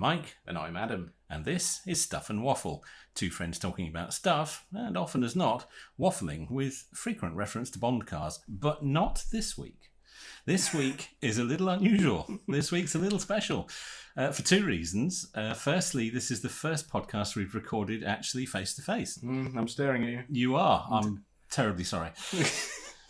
Mike. And I'm Adam. And this is Stuff and Waffle. Two friends talking about stuff, and often as not, waffling with frequent reference to Bond cars. But not this week. This week is a little unusual. This week's a little special. For two reasons. Firstly, this is the first podcast we've recorded actually face-to-face. I'm staring at you. You are. I'm terribly sorry.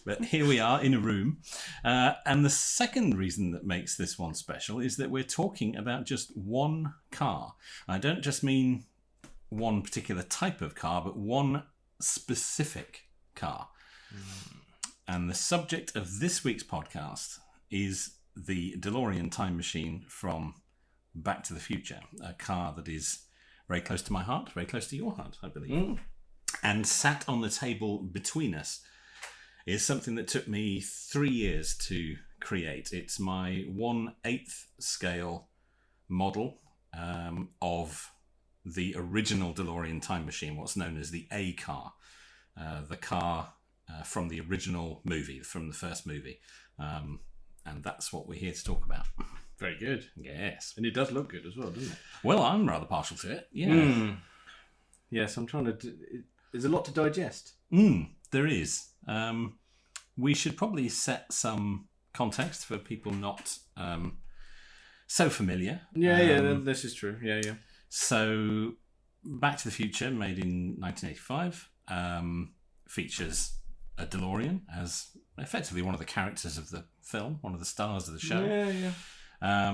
But here we are in a room. And the second reason that makes this one special is that we're talking about just one car. I don't just mean one particular type of car, but one specific car. And the subject of this week's podcast is the Delorean time machine from Back to the Future, a car that is very close to my heart, very close to your heart, I believe. And sat on the table between us is something that took me 3 years to create. It's my 1/8 scale model of the original DeLorean time machine, what's known as the A car, the car from the original movie, from the first movie. And that's what we're here to talk about. Very good. Yes. And it does look good as well, doesn't it? Well, I'm rather partial to it. Yeah. Yes, I'm trying to... There's a lot to digest. There is. We should probably set some context for people not so familiar. Yeah, this is true. Yeah. So, Back to the Future, made in 1985, features a DeLorean as effectively one of the characters of the film, one of the stars of the show. Yeah.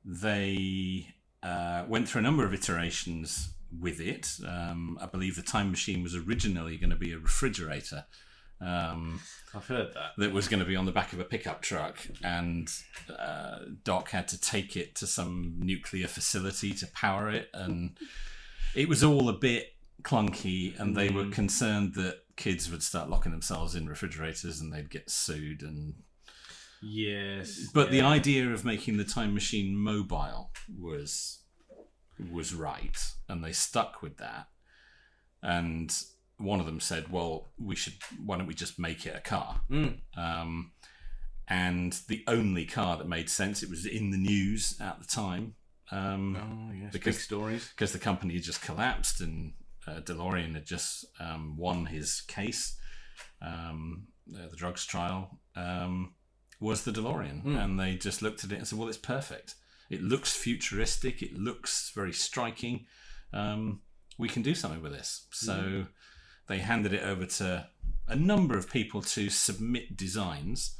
They went through a number of iterations with it. I believe the time machine was originally going to be a refrigerator. I've heard that. That was going to be on the back of a pickup truck, and Doc had to take it to some nuclear facility to power it, and it was all a bit clunky, and they were concerned that kids would start locking themselves in refrigerators and they'd get sued. And the idea of making the time machine mobile was right, and they stuck with that. And one of them said, well, why don't we just make it a car? And the only car that made sense, it was in the news at the time. Big stories. Because the company had just collapsed, and DeLorean had just won his case. The drugs trial was the DeLorean. And they just looked at it and said, well, it's perfect. It looks futuristic. It looks very striking. We can do something with this. So they handed it over to a number of people to submit designs.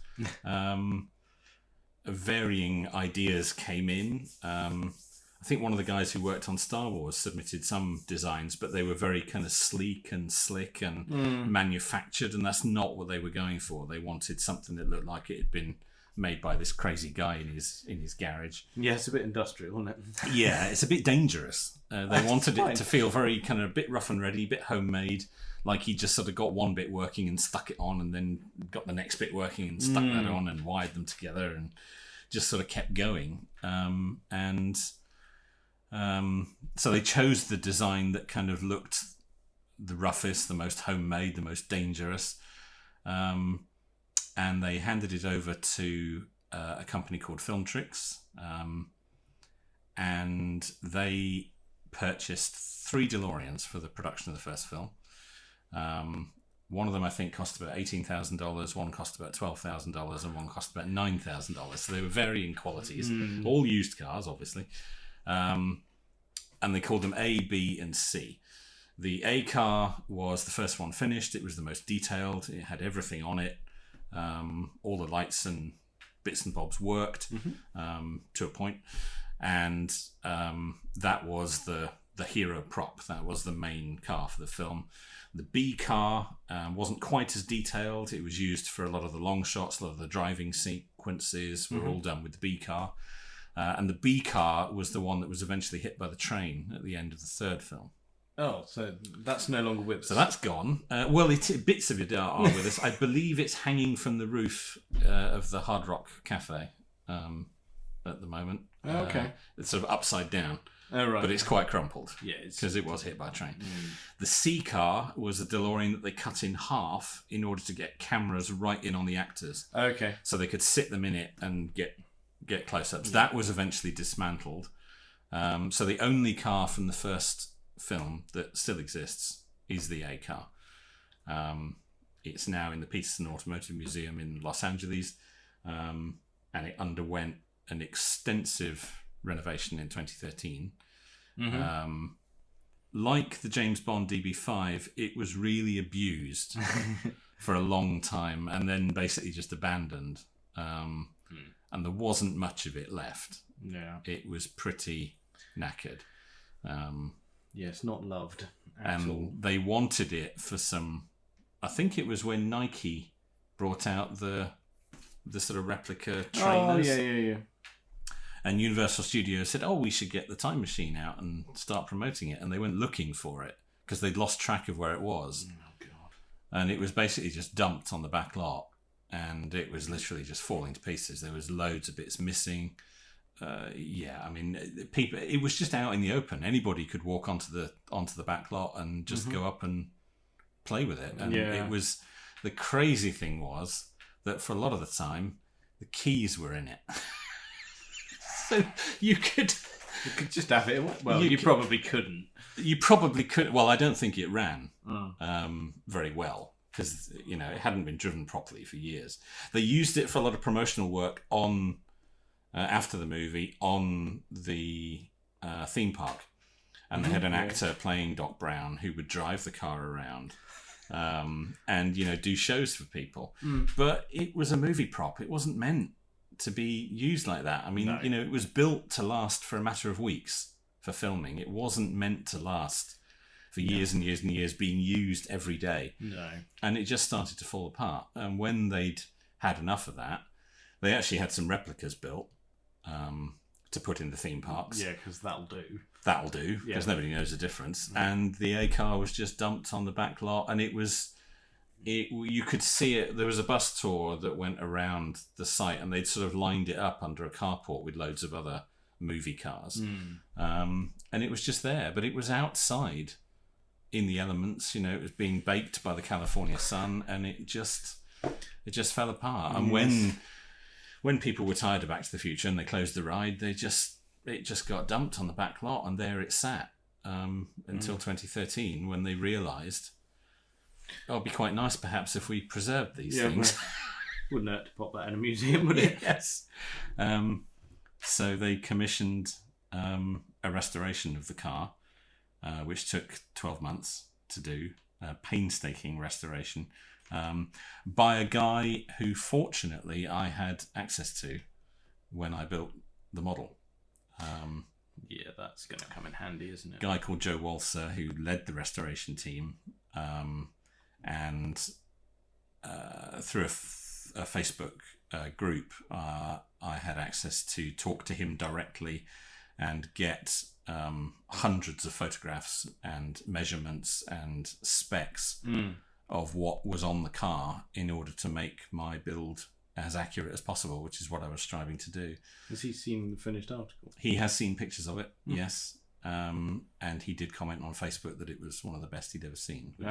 Varying ideas came in. I think one of the guys who worked on Star Wars submitted some designs, but they were very kind of sleek and slick and manufactured, and that's not what they were going for. They wanted something that looked like it had been made by this crazy guy in his garage. Yeah, it's a bit industrial, isn't it? Yeah, it's a bit dangerous. They wanted it to feel very kind of a bit rough and ready, a bit homemade, like he just sort of got one bit working and stuck it on, and then got the next bit working and stuck that on and wired them together and just sort of kept going. So they chose the design that kind of looked the roughest, the most homemade, the most dangerous. And they handed it over to a company called Filmtrix. And they purchased 3 DeLoreans for the production of the first film. One of them, I think, cost about $18,000, one cost about $12,000, and one cost about $9,000. So they were varying qualities, all used cars, obviously. And they called them A, B, and C. The A car was the first one finished. It was the most detailed. It had everything on it. All the lights and bits and bobs worked to a point. And that was the hero prop. That was the main car for the film. The B car wasn't quite as detailed. It was used for a lot of the long shots, a lot of the driving sequences were all done with the B car. And the B car was the one that was eventually hit by the train at the end of the third film. Oh, so that's no longer with us. So that's gone. Bits of it are with us. I believe it's hanging from the roof of the Hard Rock Cafe at the moment. Okay. It's sort of upside down. Oh, right. But it's quite crumpled. Yeah. Because it was hit by a train. The C car was a DeLorean that they cut in half in order to get cameras right in on the actors. Okay. So they could sit them in it and get close-ups. That was eventually dismantled. So the only car from the first film that still exists is the A car. It's now in the Peterson Automotive Museum in Los Angeles, and it underwent an extensive renovation in 2013. Like the James Bond DB5, it was really abused for a long time and then basically just abandoned. And there wasn't much of it left. Yeah. It was pretty knackered. It's not loved at and all. They wanted it for some... I think it was when Nike brought out the sort of replica trainers. Oh, yeah. And Universal Studios said, we should get the time machine out and start promoting it. And they went looking for it because they'd lost track of where it was. Oh, God. And it was basically just dumped on the back lot. And it was literally just falling to pieces. There was loads of bits missing. People. It was just out in the open. Anybody could walk onto the back lot and just go up and play with it. And it was... The crazy thing was that for a lot of the time, the keys were in it. So you could just have it. Well, you probably couldn't. You probably could. Well, I don't think it ran very well because it hadn't been driven properly for years. They used it for a lot of promotional work on after the movie on the theme park, and they had an actor playing Doc Brown who would drive the car around and do shows for people. But it was a movie prop. It wasn't meant to be used like that. I mean, it was built to last for a matter of weeks for filming. It wasn't meant to last for years and years and years, being used every day. No. And it just started to fall apart. And when they'd had enough of that, they actually had some replicas built to put in the theme parks. Yeah, because that'll do. That'll do, because nobody knows the difference. And the A car was just dumped on the back lot, and you could see it. There was a bus tour that went around the site, and they'd sort of lined it up under a carport with loads of other movie cars. And it was just there, but it was outside in the elements. It was being baked by the California sun, and it just fell apart. And when people were tired of Back to the Future and they closed the ride, it just got dumped on the back lot, and there it sat until 2013, when they realised, it'd be quite nice perhaps if we preserved these things. Wouldn't hurt to pop that in a museum, would it? Yes. So they commissioned a restoration of the car, which took 12 months to do, a painstaking restoration, by a guy who fortunately I had access to when I built the model. That's going to come in handy, isn't it? A guy called Joe Walser, who led the restoration team, and through a Facebook group, I had access to talk to him directly and get hundreds of photographs and measurements and specs of what was on the car in order to make my build as accurate as possible, which is what I was striving to do. Has he seen the finished article? He has seen pictures of it, yes. And he did comment on Facebook that it was one of the best he'd ever seen. Good.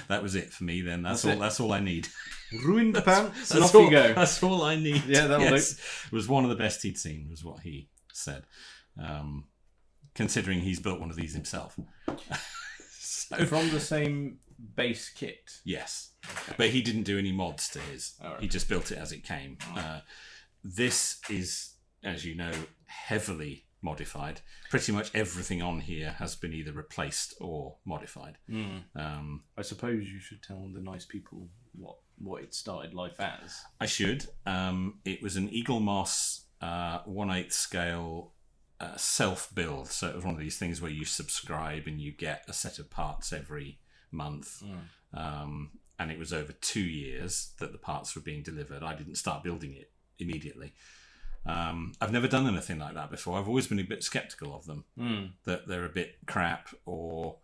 That was it for me then. That's all I need. Ruin the pants and off you go. That's all I need. Yeah, that'll do. It was one of the best he'd seen, was what he said. Considering he's built one of these himself. From the same base kit? Yes. Okay. But he didn't do any mods to his. Right. He just built it as it came. This is, as you know, heavily modified. Pretty much everything on here has been either replaced or modified. I suppose you should tell the nice people what it started life as. I should. It was an Eagle Moss 1/8 scale self-build. So it was one of these things where you subscribe and you get a set of parts every month. And it was over 2 years that the parts were being delivered. I didn't start building it immediately. I've never done anything like that before. I've always been a bit sceptical of them, that they're a bit crap, or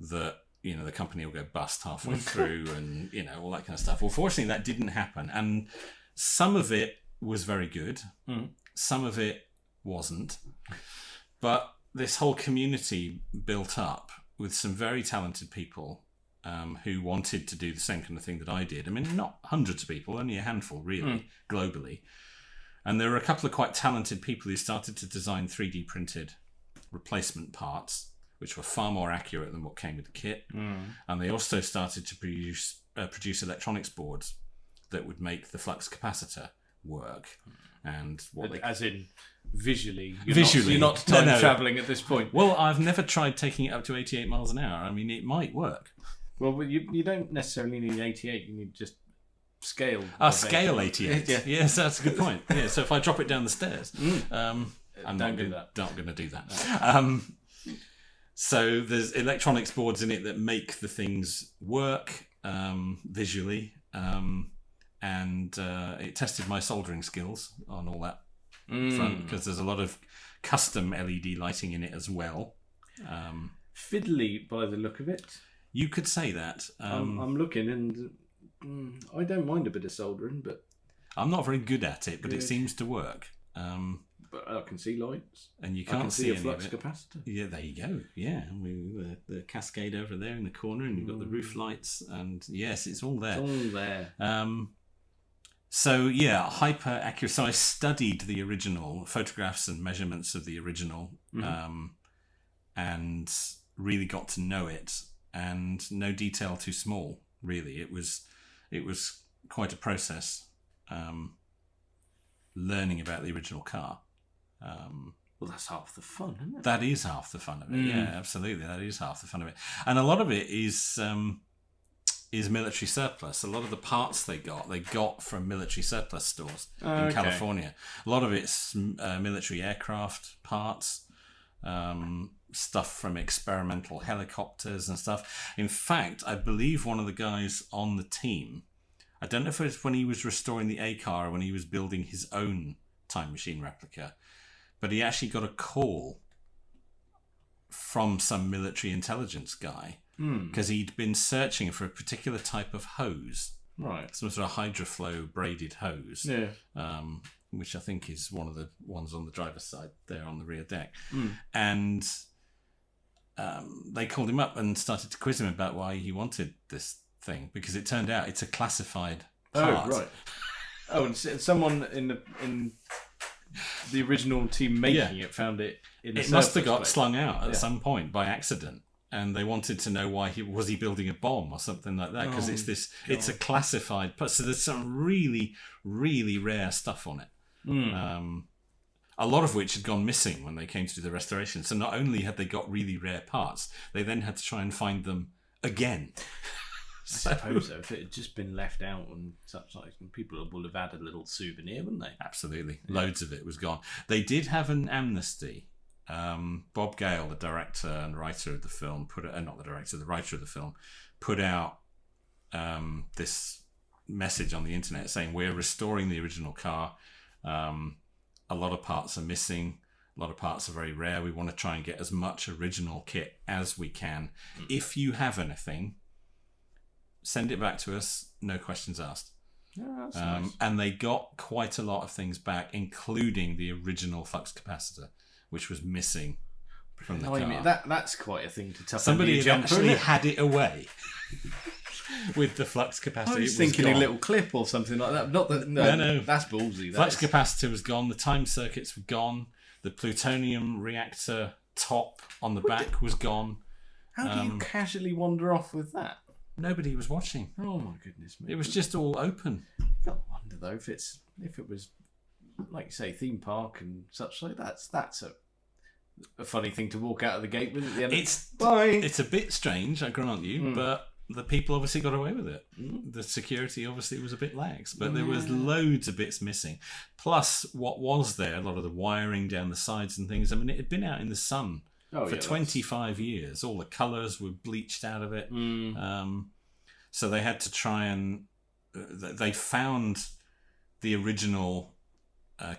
that the company will go bust halfway through, and all that kind of stuff. Well, fortunately, that didn't happen, and some of it was very good, some of it wasn't. But this whole community built up with some very talented people who wanted to do the same kind of thing that I did. I mean, not hundreds of people, only a handful, really, globally. And there were a couple of quite talented people who started to design 3D printed replacement parts, which were far more accurate than what came with the kit. And they also started to produce electronics boards that would make the flux capacitor work. And as in visually, you're visually, not time traveling at this point. Well, I've never tried taking it up to 88 miles an hour. I mean, it might work. Well, you don't necessarily need 88. You need just scale. Scale 88. Yeah. Yes, that's a good point. Yeah. So if I drop it down the stairs, I'm not going to do that. No. So there's electronics boards in it that make the things work visually. And it tested my soldering skills on all that front, because there's a lot of custom LED lighting in it as well. Fiddly by the look of it. You could say that. I'm looking, and I don't mind a bit of soldering, but I'm not very good at it, but it seems to work. But I can see lights, and you can't see a flux any of it. capacitor. Yeah, there you go. Yeah, the cascade over there in the corner, and you've got the roof lights, and yes, it's all there. It's all there. So yeah, hyper accurate. So I studied the original photographs and measurements of the original, and really got to know it. And no detail too small. Really, it was quite a process. Learning about the original car. Well, that's half the fun, isn't it? That is half the fun of it. Yeah, absolutely. That is half the fun of it. And a lot of it is military surplus. A lot of the parts they got from military surplus stores in California. A lot of it's military aircraft parts, stuff from experimental helicopters and stuff. In fact, I believe one of the guys on the team, I don't know if it was when he was restoring the A car or when he was building his own time machine replica, but he actually got a call from some military intelligence guy because he'd been searching for a particular type of hose, right? Some sort of hydroflow braided hose, which I think is one of the ones on the driver's side there on the rear deck, and they called him up and started to quiz him about why he wanted this thing, because it turned out it's a classified part. Oh, right. Oh, and someone in the original team making it found it in a It must have got place. slung out at some point by accident, and they wanted to know why he was building a bomb or something like that, because it's a classified part. So there's some really, really rare stuff on it. A lot of which had gone missing when they came to do the restoration. So not only had they got really rare parts, they then had to try and find them again. I suppose so. If it had just been left out and such, like, people would have had a little souvenir, wouldn't they? Absolutely. Yeah. Loads of it was gone. They did have an amnesty. Bob Gale, the director and writer of the film, the writer of the film, put out this message on the internet saying, we're restoring the original car. A lot of parts are missing. A lot of parts are very rare. We want to try and get as much original kit as we can. If you have anything, send it back to us, no questions asked. Yeah, that's nice. And they got quite a lot of things back, including the original flux capacitor, which was missing from the car. That's quite a thing to toughen. Somebody had actually had it away with the flux capacitor. I was thinking a little clip or something like that. No, that's ballsy. Flux capacitor was gone. The time circuits were gone. The plutonium reactor top on the back was gone. How do you casually wander off with that? Nobody was watching. Oh my goodness me! It was just all open. You got to wonder though if it was, like you say, theme park and such like that's a funny thing to walk out of the gate with at the end. It's a bit strange, I grant you, but the people obviously got away with it. The security obviously was a bit lax, but there was loads of bits missing. Plus, what was there, a lot of the wiring down the sides and things. I mean, it had been out in the sun. For 25 years, all the colours were bleached out of it. So they had to try and... They found the original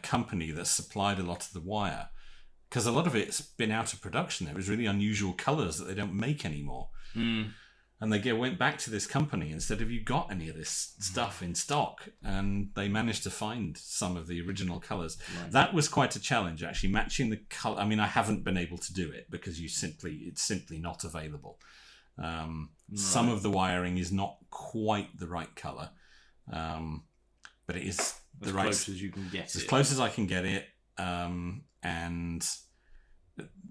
company that supplied a lot of the wire, because a lot of it's been out of production. It was really unusual colours that they don't make anymore. And they went back to this company and said, have you got any of this stuff in stock? And they managed to find some of the original colours. Right. That was quite a challenge, actually, matching the colour. I mean, I haven't been able to do it because it's simply not available. Some of the wiring is not quite the right colour, but it is the right... As close as you can get it. As close as I can get it. And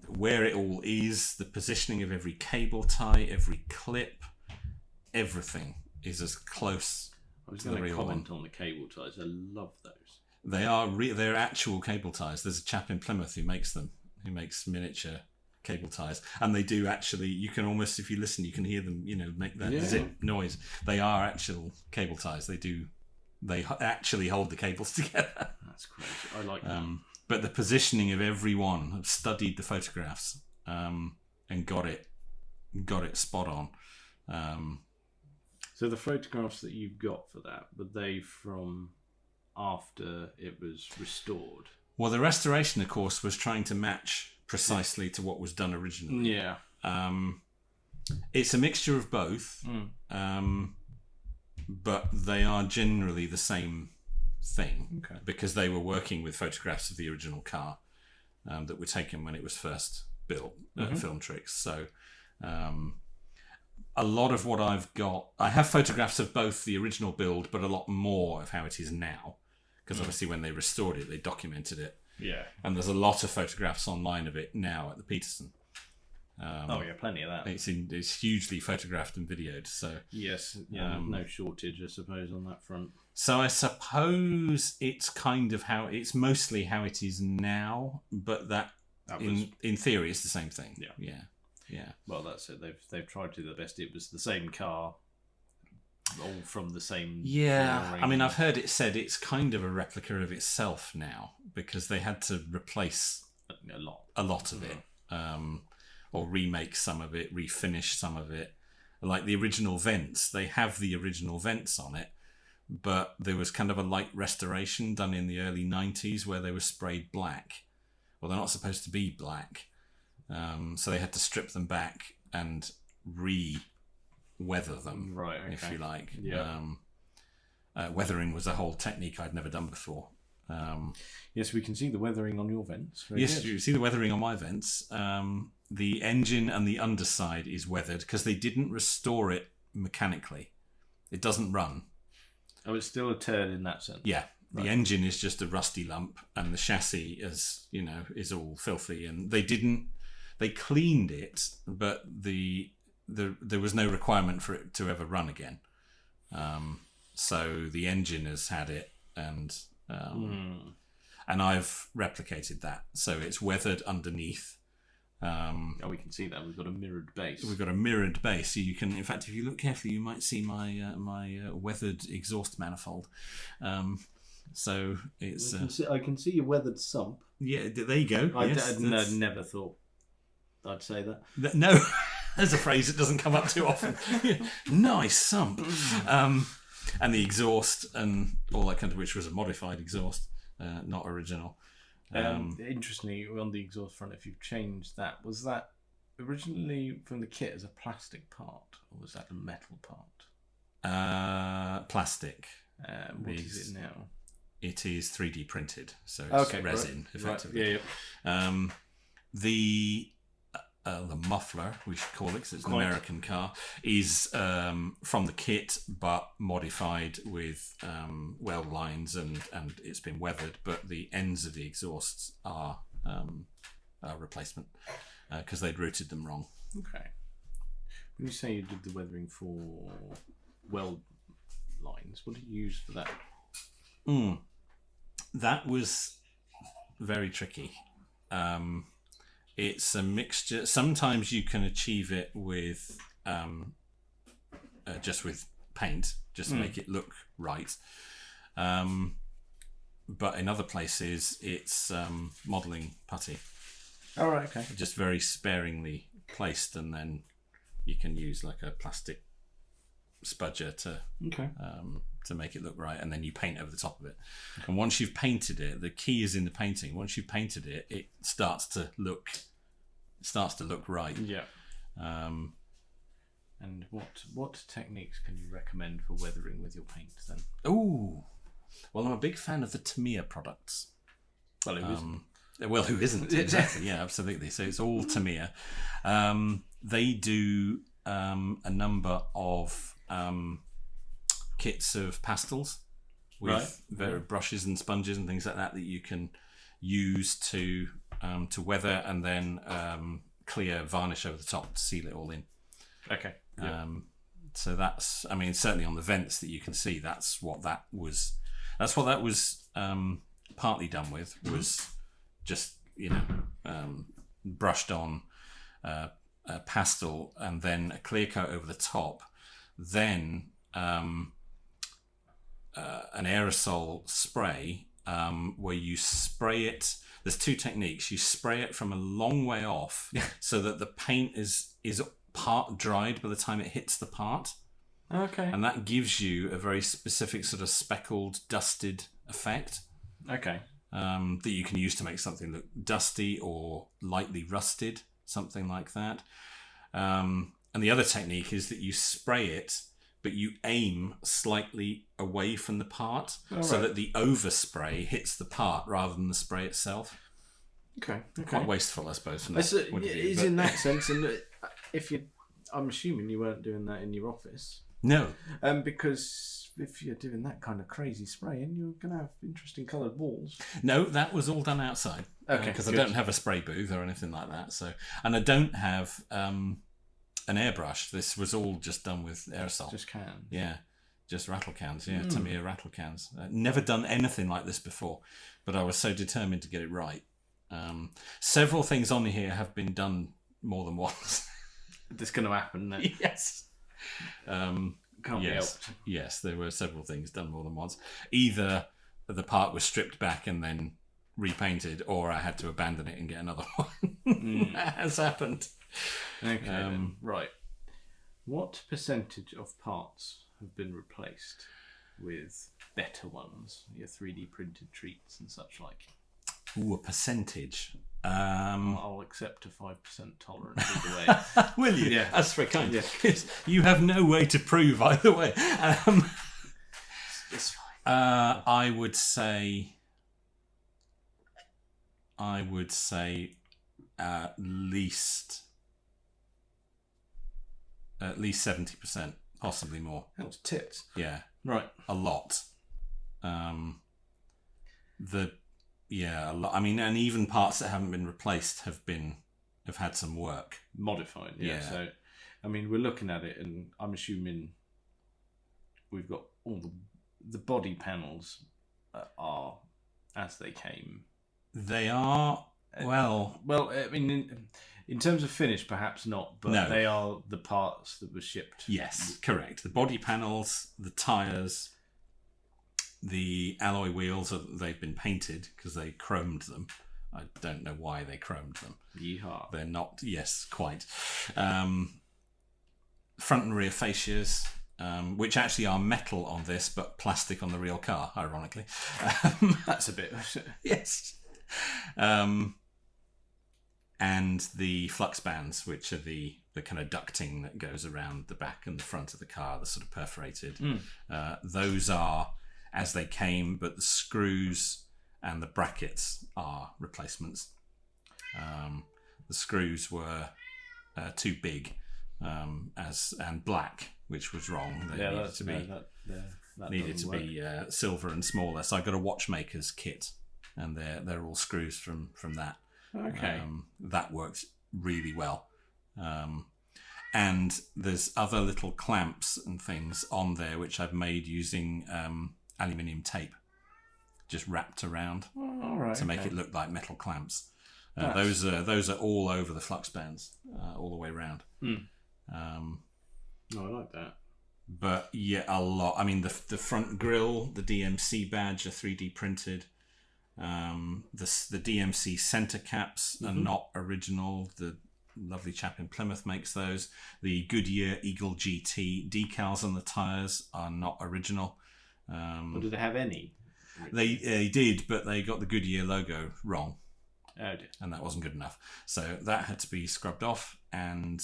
where it all is, the positioning of every cable tie, every clip, everything is as close. I was going to comment on the cable ties. I love those. They're actual cable ties. There's a chap in Plymouth who makes them, who makes miniature cable ties, and they do actually. You can almost, if you listen, you can hear them. Make that zip noise. They are actual cable ties. They actually hold the cables together. That's crazy. I like that. But the positioning of every one, I've studied the photographs and got it spot on. So the photographs that you've got for that, were they from after it was restored? Well, the restoration, of course, was trying to match precisely to what was done originally. Yeah. It's a mixture of both, but they are generally the same thing, because they were working with photographs of the original car that were taken when it was first built at Film Tricks. So a lot of what I've got, I have photographs of both the original build, but a lot more of how it is now, because obviously when they restored it, they documented it. Yeah. And there's a lot of photographs online of it now at the Peterson. Plenty of that. It's hugely photographed and videoed. So yes, no shortage, I suppose, on that front. So I suppose it's kind of mostly how it is now, but in theory, it's the same thing. Yeah. Well, that's it. They've tried to do the best. It was the same car, all from the same. Yeah, flooring. I mean, I've heard it said it's kind of a replica of itself now, because they had to replace a lot of it, or remake some of it, refinish some of it. Like the original vents, they have the original vents on it, but there was kind of a light restoration done in the early 90s where they were sprayed black. Well, they're not supposed to be black. So they had to strip them back and re-weather them, right? Okay. If you like. Yeah. Weathering was a whole technique I'd never done before. Yes, we can see the weathering on your vents. Yes, you see the weathering on my vents. The engine and the underside is weathered because they didn't restore it mechanically. It doesn't run. Oh, it's still a turd in that sense. Yeah. The engine is just a rusty lump, and the chassis, is all filthy. And they cleaned it, but there was no requirement for it to ever run again. So the engine has had it, and I've replicated that. So it's weathered underneath. We can see that. We've got a mirrored base. We've got a mirrored base. So you can, in fact, if you look carefully, you might see my weathered exhaust manifold. So it's. I can see your weathered sump. Yeah, there you go. I never thought I'd say that. No, there's a phrase that doesn't come up too often. Nice sump. And the exhaust and all that kind of, which was a modified exhaust, not original. Interestingly, on the exhaust front, if you've changed that, was that originally from the kit as a plastic part, or was that a metal part? Plastic. What is it now? It is 3D printed, so it's resin, effectively. Right. Yeah. The muffler, we should call it, because it's an American car, is from the kit, but modified with weld lines, and it's been weathered, but the ends of the exhausts are a replacement, because they'd routed them wrong. Okay. When you say you did the weathering for weld lines, what did you use for that? That was very tricky. It's a mixture. Sometimes you can achieve it with just with paint, just to make it look right. But in other places, it's modelling putty. Oh, right, okay. Just very sparingly placed, and then you can use like a plastic spudger to make it look right, and then you paint over the top of it. And once you've painted it, the key is in the painting. Once you've painted it, it starts to look right. Yeah. And what techniques can you recommend for weathering with your paint then? Oh, well, I'm a big fan of the Tamiya products. Well, who isn't? Well, who isn't? Exactly. Yeah, absolutely. So it's all Tamiya. They do a number of kits of pastels with brushes and sponges and things like that you can use to to weather, and then clear varnish over the top to seal it all in. Okay. Yeah. So that's, I mean, certainly on the vents that you can see, that's what that was. That's what that was partly done with, was just, brushed on pastel and then a clear coat over the top. Then an aerosol spray where you spray it. There's two techniques. You spray it from a long way off so that the paint is part dried by the time it hits the part. Okay. And that gives you a very specific sort of speckled, dusted effect. Okay. That you can use to make something look dusty or lightly rusted, something like that. And the other technique is that you spray it, but you aim slightly away from the part so that the overspray hits the part rather than the spray itself. Okay. Quite wasteful, I suppose. From that point of view, it is in that sense, and I'm assuming you weren't doing that in your office. No. Because if you're doing that kind of crazy spraying, you're going to have interesting coloured walls. No, that was all done outside. Okay. Because I don't have a spray booth or anything like that. So, and I don't have an airbrush. This was all just done with aerosol. Just cans. Yeah. Just rattle cans. Yeah. Tamiya rattle cans. Never done anything like this before, but I was so determined to get it right. Several things on here have been done more than once. That's going to happen then. Yes. Can't be helped. Yes, there were several things done more than once. Either the part was stripped back and then repainted, or I had to abandon it and get another one. That has happened. Okay, right. What percentage of parts have been replaced with better ones? Your 3D printed treats and such like. Ooh, a percentage. I'll accept a 5% tolerance either way. Will you? Yeah. That's very kind. Yeah. You have no way to prove either way. It's fine. I would say at least 70%, possibly more. That's tits. Yeah. Right. A lot. A lot. I mean, and even parts that haven't been replaced have had some work Modified. Yeah. So, I mean, we're looking at it, and I'm assuming we've got all the body panels are as they came. They are. Well, I mean, in terms of finish, perhaps not, but no. They are the parts that were shipped. Yes, correct. The body panels, the tyres, the alloy wheels, they've been painted because they chromed them. I don't know why they chromed them. Yeehaw. They're not, yes, quite. Front and rear fascias, which actually are metal on this, but plastic on the real car, ironically. That's a bit... Yes. And the flux bands, which are the kind of ducting that goes around the back and the front of the car, the sort of perforated. Those are as they came, but the screws and the brackets are replacements. The screws were too big and black, which was wrong. They needed to be silver and smaller. So I got a watchmaker's kit, and they're all screws from that. Okay. That worked really well. And there's other little clamps and things on there which I've made using aluminium tape, just wrapped around to make it look like metal clamps. Those are all over the flux bands, all the way around. I like that. But yeah, a lot. I mean, the front grille, the DMC badge are 3D printed. The DMC center caps are not original. The lovely chap in Plymouth makes those. The Goodyear Eagle GT decals on the tyres are not original. Or do they have any? They did, but they got the Goodyear logo wrong. Oh dear. And that wasn't good enough. So that had to be scrubbed off and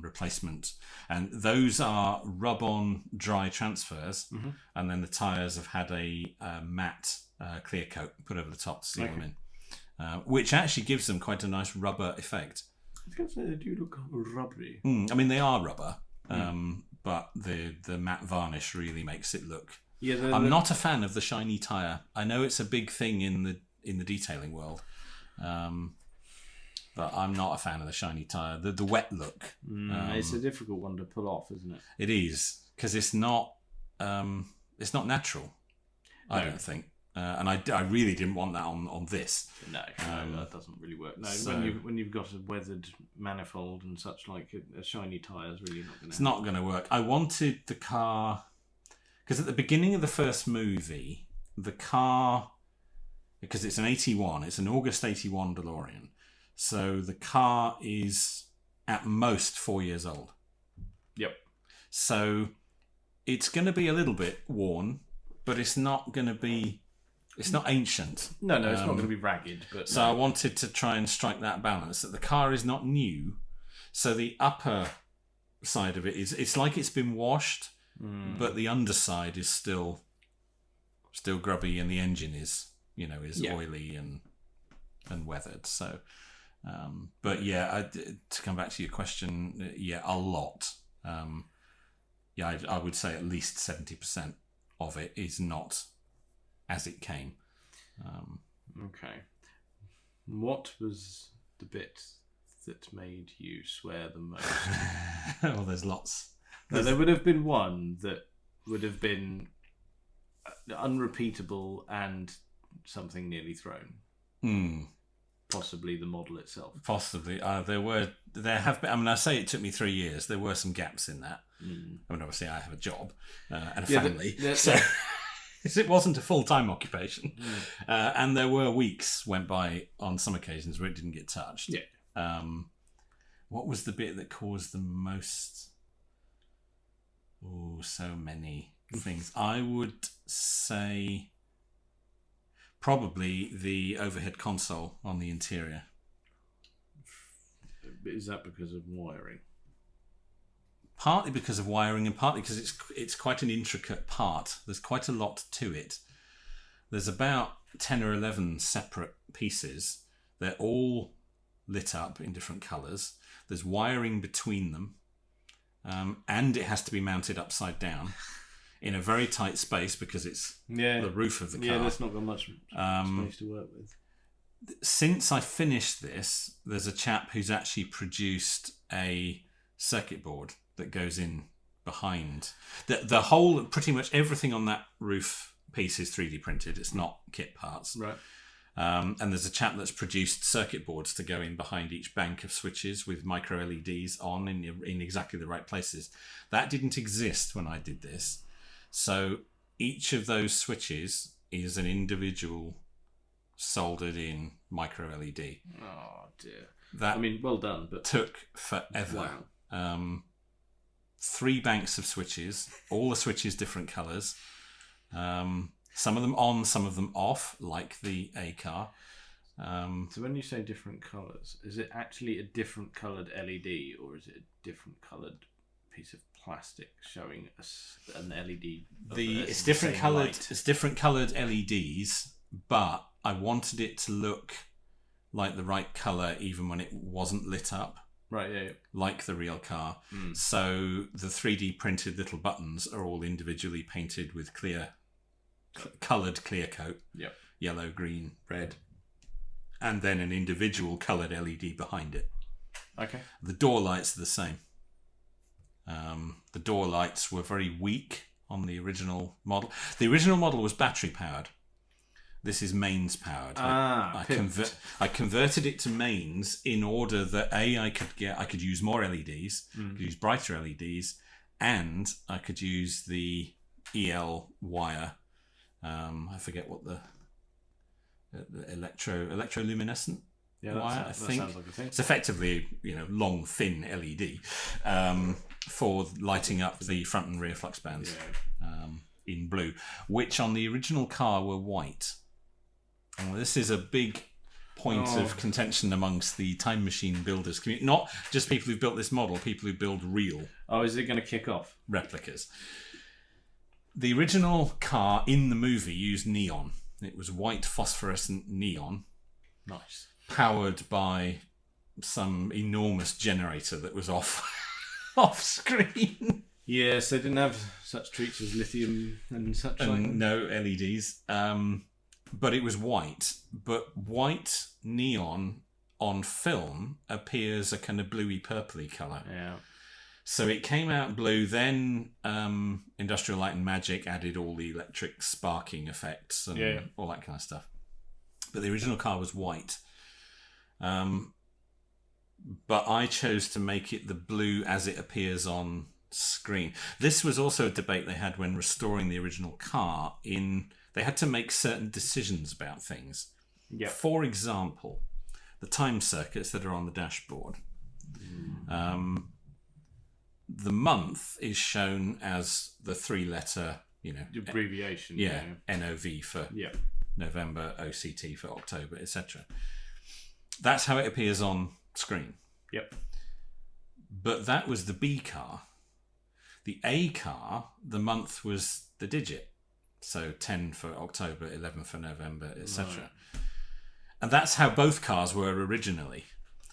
replacement. And those are rub-on dry transfers. And then the tyres have had a matte clear coat put over the top to seal them in, which actually gives them quite a nice rubber effect. I was going to say they do look rubbery. I mean, they are rubber, but the matte varnish really makes it look... Yeah, I'm not a fan of the shiny tyre. I know it's a big thing in the detailing world. but I'm not a fan of the shiny tyre. The wet look. It's a difficult one to pull off, isn't it? It is, because it's not natural. I don't think. And I really didn't want that on this. No, that doesn't really work. No, so, when you've got a weathered manifold and such, like a shiny tyre is really not going to. It's not going to work. I wanted the car, because at the beginning of the first movie, the car, because it's an 81, it's an August 81 DeLorean, so the car is at most 4 years old. Yep. So it's going to be a little bit worn, but it's not going to be. It's not ancient. No, it's not going to be ragged. But so I wanted to try and strike that balance, that the car is not new, so the upper side of it it's like it's been washed, but the underside is still grubby, and the engine is oily and weathered. So, but yeah, to come back to your question, a lot. I would say at least 70% of it is not as it came. Okay. What was the bit that made you swear the most? Well, there's lots. There would have been one that would have been unrepeatable and something nearly thrown. Possibly the model itself. Possibly. There have been. I mean, I say it took me 3 years. There were some gaps in that. I mean, obviously, I have a job and a family, so it wasn't a full-time occupation. And there were weeks went by on some occasions where it didn't get touched. Yeah. What was the bit that caused the most? Oh, so many things. I would say probably the overhead console on the interior. Is that because of wiring? Partly because of wiring, and partly because it's quite an intricate part. There's quite a lot to it. There's about 10 or 11 separate pieces. They're all lit up in different colours. There's wiring between them, and it has to be mounted upside down in a very tight space because it's the roof of the car. Yeah, that's not got much space to work with. Since I finished this, there's a chap who's actually produced a circuit board that goes in behind. The whole, pretty much everything on that roof piece is 3D printed. It's not kit parts. Right. And there's a chap that's produced circuit boards to go in behind each bank of switches with micro LEDs on in exactly the right places. That didn't exist when I did this. So each of those switches is an individual soldered in micro LED. Oh dear. That, I mean, well done, but took forever. Wow. 3 banks of switches, all the switches different colours. Some of them on, some of them off, like the A car. So when you say different colours, is it actually a different coloured LED, or is it a different coloured piece of plastic showing an LED? It's different coloured. It's different coloured LEDs, but I wanted it to look like the right colour even when it wasn't lit up. Right, yeah. Like the real car. So the 3D printed little buttons are all individually painted with coloured clear coat. Yep. Yellow, green, red. And then an individual coloured LED behind it. Okay. The door lights are the same. The door lights were very weak on the original model. The original model was battery powered. This is mains powered. I converted it to mains in order that I could use more LEDs, could use brighter LEDs, and I could use the EL wire. I forget what the electroluminescent wire. I think sounds like a thing. It's effectively long thin LED for lighting up the front and rear flux bands in blue, which on the original car were white. And this is a big point of contention amongst the time machine builders community. Not just people who built this model, people who build real. Oh, is it going to kick off? Replicas. The original car in the movie used neon. It was white phosphorescent neon. Nice. Powered by some enormous generator that was off screen. Yes, they didn't have such treats as lithium and such. No LEDs. But it was white. But white neon on film appears a kind of bluey purpley colour. Yeah. So it came out blue, then Industrial Light and Magic added all the electric sparking effects and all that kind of stuff. But the original car was white. But I chose to make it the blue as it appears on screen. This was also a debate they had when restoring the original car. They had to make certain decisions about things. Yep. For example, the time circuits that are on the dashboard. The month is shown as the 3-letter, abbreviation. NOV for November, OCT for October, etc. That's how it appears on screen. Yep. But that was the B car. The A car, the month was the digit. So 10 for October, 11 for November, etc. Right. And that's how both cars were originally.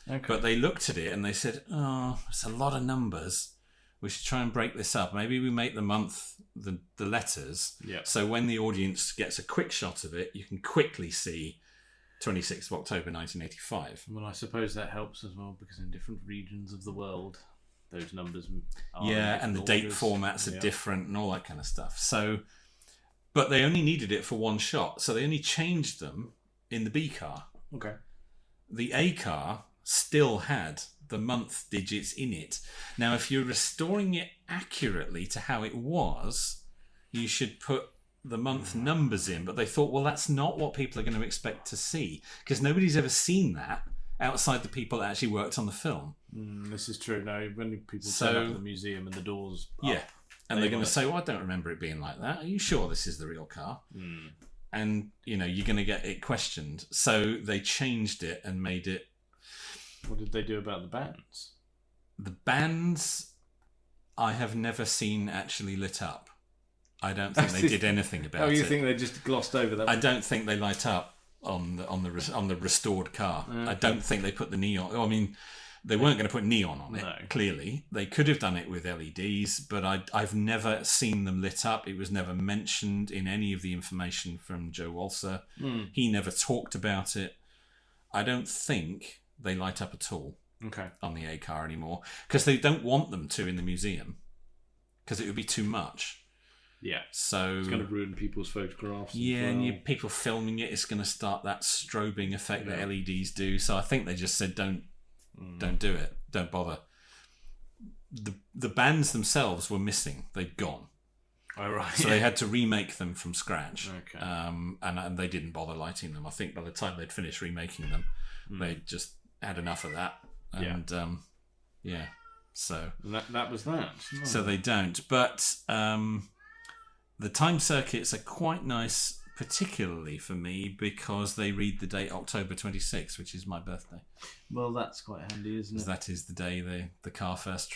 Okay. But they looked at it and they said, it's a lot of numbers. We should try and break this up. Maybe we make the month the letters. Yep. So when the audience gets a quick shot of it, you can quickly see 26th of October 1985. Well, I suppose that helps as well, because in different regions of the world, those numbers are and the date formats are different and all that kind of stuff. So, but they only needed it for one shot, so they only changed them in the B car. Okay. The A car still had the month digits in it. Now, if you're restoring it accurately to how it was, you should put the month numbers in. But they thought, well, that's not what people are going to expect to see, because nobody's ever seen that outside the people that actually worked on the film. This is true. No, when people turn up at the museum and the doors up, and they're going to say, well, I don't remember it being like that. Are you sure this is the real car? And, you're going to get it questioned. So they changed it and made it. What did they do about the bands? The bands I have never seen actually lit up. I don't think they did anything about it. Oh, you think they just glossed over that? I don't think they light up on the restored car. Okay. I don't think they put the neon. I mean, they weren't going to put neon on it. No. Clearly, they could have done it with LEDs, but I've never seen them lit up. It was never mentioned in any of the information from Joe Walser. He never talked about it. I don't think they light up at all on the A car anymore, because they don't want them to in the museum, because it would be too much. Yeah. So it's going to ruin people's photographs. And people filming it, it's going to start that strobing effect that LEDs do. So I think they just said, don't do it. Don't bother. The bands themselves were missing. They'd gone. Oh, right. So they had to remake them from scratch. Okay. And they didn't bother lighting them. I think by the time they'd finished remaking them, they just had enough of that. And so that was that. Oh. So they don't. But the time circuits are quite nice, particularly for me, because they read the date October 26th, which is my birthday. Well, that's quite handy, isn't it? That is the day the car first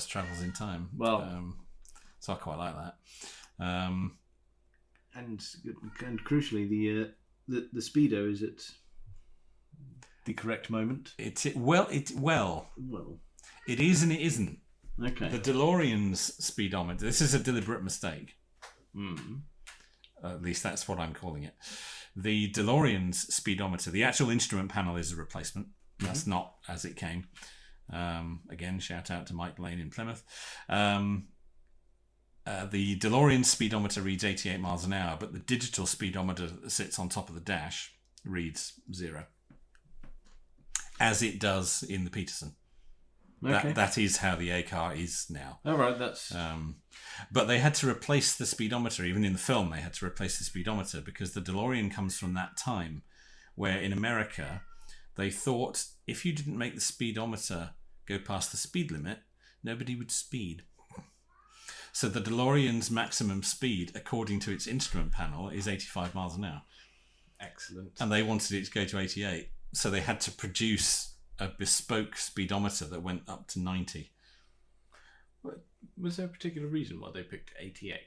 travels in time. Well, so I quite like that. And crucially, the Speedo is at the correct moment. It is and it isn't. Okay. The DeLorean's speedometer. This is a deliberate mistake. At least that's what I'm calling it. The DeLorean's speedometer, the actual instrument panel, is a replacement. That's not as it came. Again, shout out to Mike Lane in Plymouth. The DeLorean speedometer reads 88 miles an hour, but the digital speedometer that sits on top of the dash reads 0. As it does in the Peterson. Okay. That is how the A car is now. All right, that's. But they had to replace the speedometer. Even in the film, they had to replace the speedometer because the DeLorean comes from that time, where in America, they thought if you didn't make the speedometer go past the speed limit, nobody would speed. So the DeLorean's maximum speed, according to its instrument panel, is 85 miles an hour. Excellent. And they wanted it to go to 88, so they had to produce a bespoke speedometer that went up to 90. Was there a particular reason why they picked 88?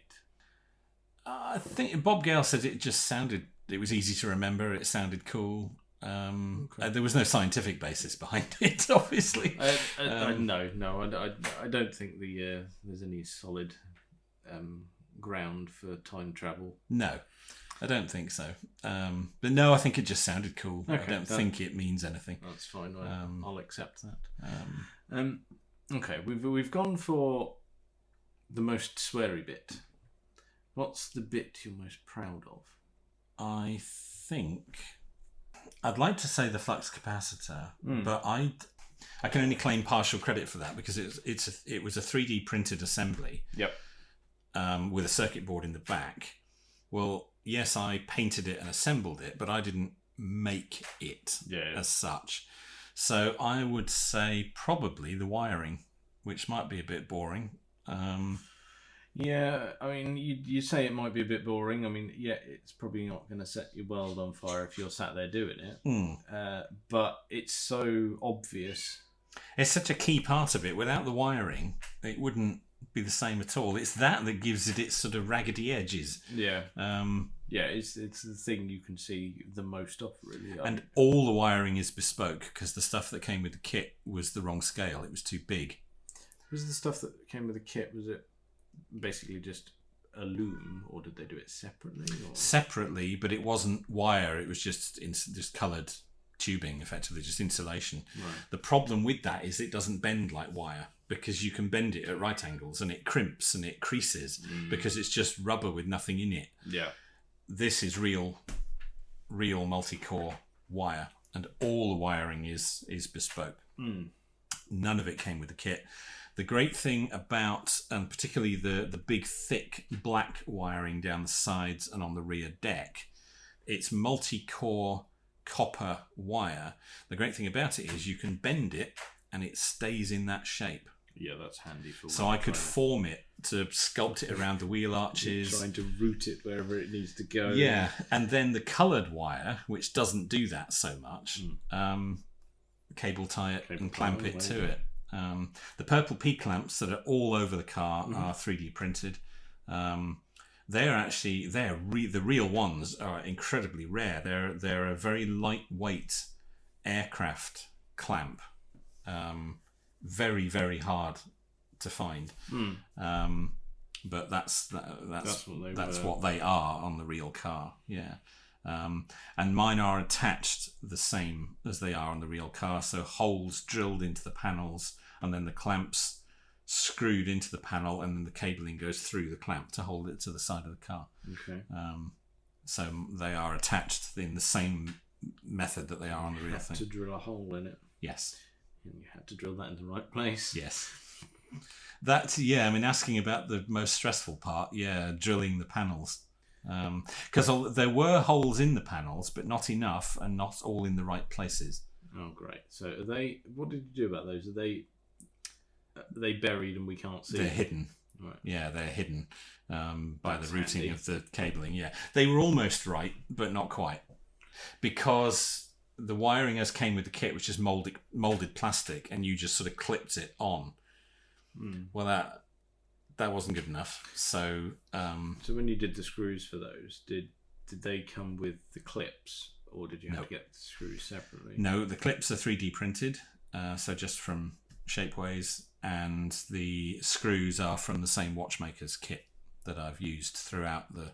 I think Bob Gale said it was easy to remember, it sounded cool. There was no scientific basis behind it, obviously. No, I don't think there's any solid ground for time travel. No. I don't think so. But no, I think it just sounded cool. Okay, I don't think it means anything. That's fine. I'll accept that. Okay, we've gone for the most sweary bit. What's the bit you're most proud of? I think I'd like to say the flux capacitor, but I can only claim partial credit for that because it was a 3D printed assembly. Yep. With a circuit board in the back. Well, yes, I painted it and assembled it, but I didn't make it as such. So I would say probably the wiring, which might be a bit boring. Yeah, I mean, you say it might be a bit boring. I mean, yeah, it's probably not going to set your world on fire if you're sat there doing it. But it's so obvious. It's such a key part of it. Without the wiring, it wouldn't be the same at all. It's that gives it its sort of raggedy edges. Yeah. It's the thing you can see the most of, really. And all the wiring is bespoke because the stuff that came with the kit was the wrong scale. It was too big. Was the stuff that came with the kit, was it basically just a loom, or did they do it separately? Separately, but it wasn't wire. It was just coloured tubing, effectively, just insulation. Right. The problem with that is it doesn't bend like wire because you can bend it at right angles and it crimps and it creases because it's just rubber with nothing in it. Yeah. This is real multi-core wire, and all the wiring is bespoke. None of it came with the kit. The great thing about, and particularly the big thick black wiring down the sides and on the rear deck, it's multi-core copper wire. The great thing about it is you can bend it and it stays in that shape. Yeah, that's handy for. So I could form it to sculpt it around the wheel arches. You're trying to route it wherever it needs to go. Yeah, and then the coloured wire, which doesn't do that so much, cable tie it and clamp it to it. The purple P-clamps that are all over the car are 3D printed. The real ones are incredibly rare. They're a very lightweight aircraft clamp. Very, very hard to find. But that's what they are on the real car. Yeah. And mine are attached the same as they are on the real car. So holes drilled into the panels, and then the clamps screwed into the panel, and then the cabling goes through the clamp to hold it to the side of the car. Okay. So they are attached in the same method that they are on the real thing. To drill a hole in it. Yes. And you had to drill that in the right place. Yes. Asking about the most stressful part, drilling the panels. Because there were holes in the panels, but not enough, and not all in the right places. Oh, great. So what did you do about those? Are they buried and we can't see They're them? hidden. Right. Yeah, they're hidden by That's the routing handy. of the cabling. Yeah, they were almost right, but not quite, because the wiring as came with the kit was just molded plastic, and you just sort of clipped it on. Well, that wasn't good enough. So when you did the screws for those, did they come with the clips, or did you have to get the screws separately? No, the clips are 3D printed, so just from Shapeways, and the screws are from the same watchmaker's kit that I've used throughout the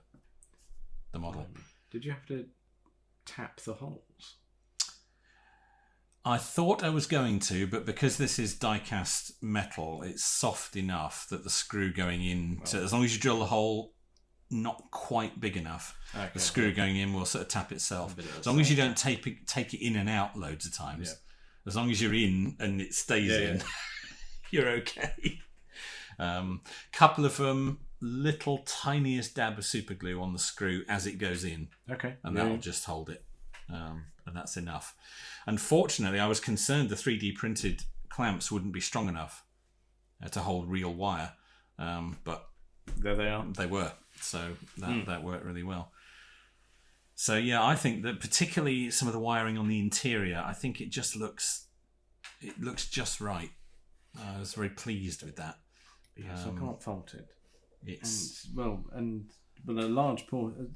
model. Did you have to tap the holes? I thought I was going to, but because this is die-cast metal, it's soft enough that the screw going in, as long as you drill the hole not quite big enough, the screw going in will sort of tap itself. As long as you don't take it in and out loads of times. As long as you're in and it stays in, you're okay. Couple of them, little tiniest dab of super glue on the screw as it goes in. Okay. And that'll just hold it. And that's enough. Unfortunately, I was concerned the 3D printed clamps wouldn't be strong enough to hold real wire. But there they are. They were. So that worked really well. So yeah, I think that particularly some of the wiring on the interior, I think it looks just right. I was very pleased with that. Yes, I can't fault it. It's but a large portion.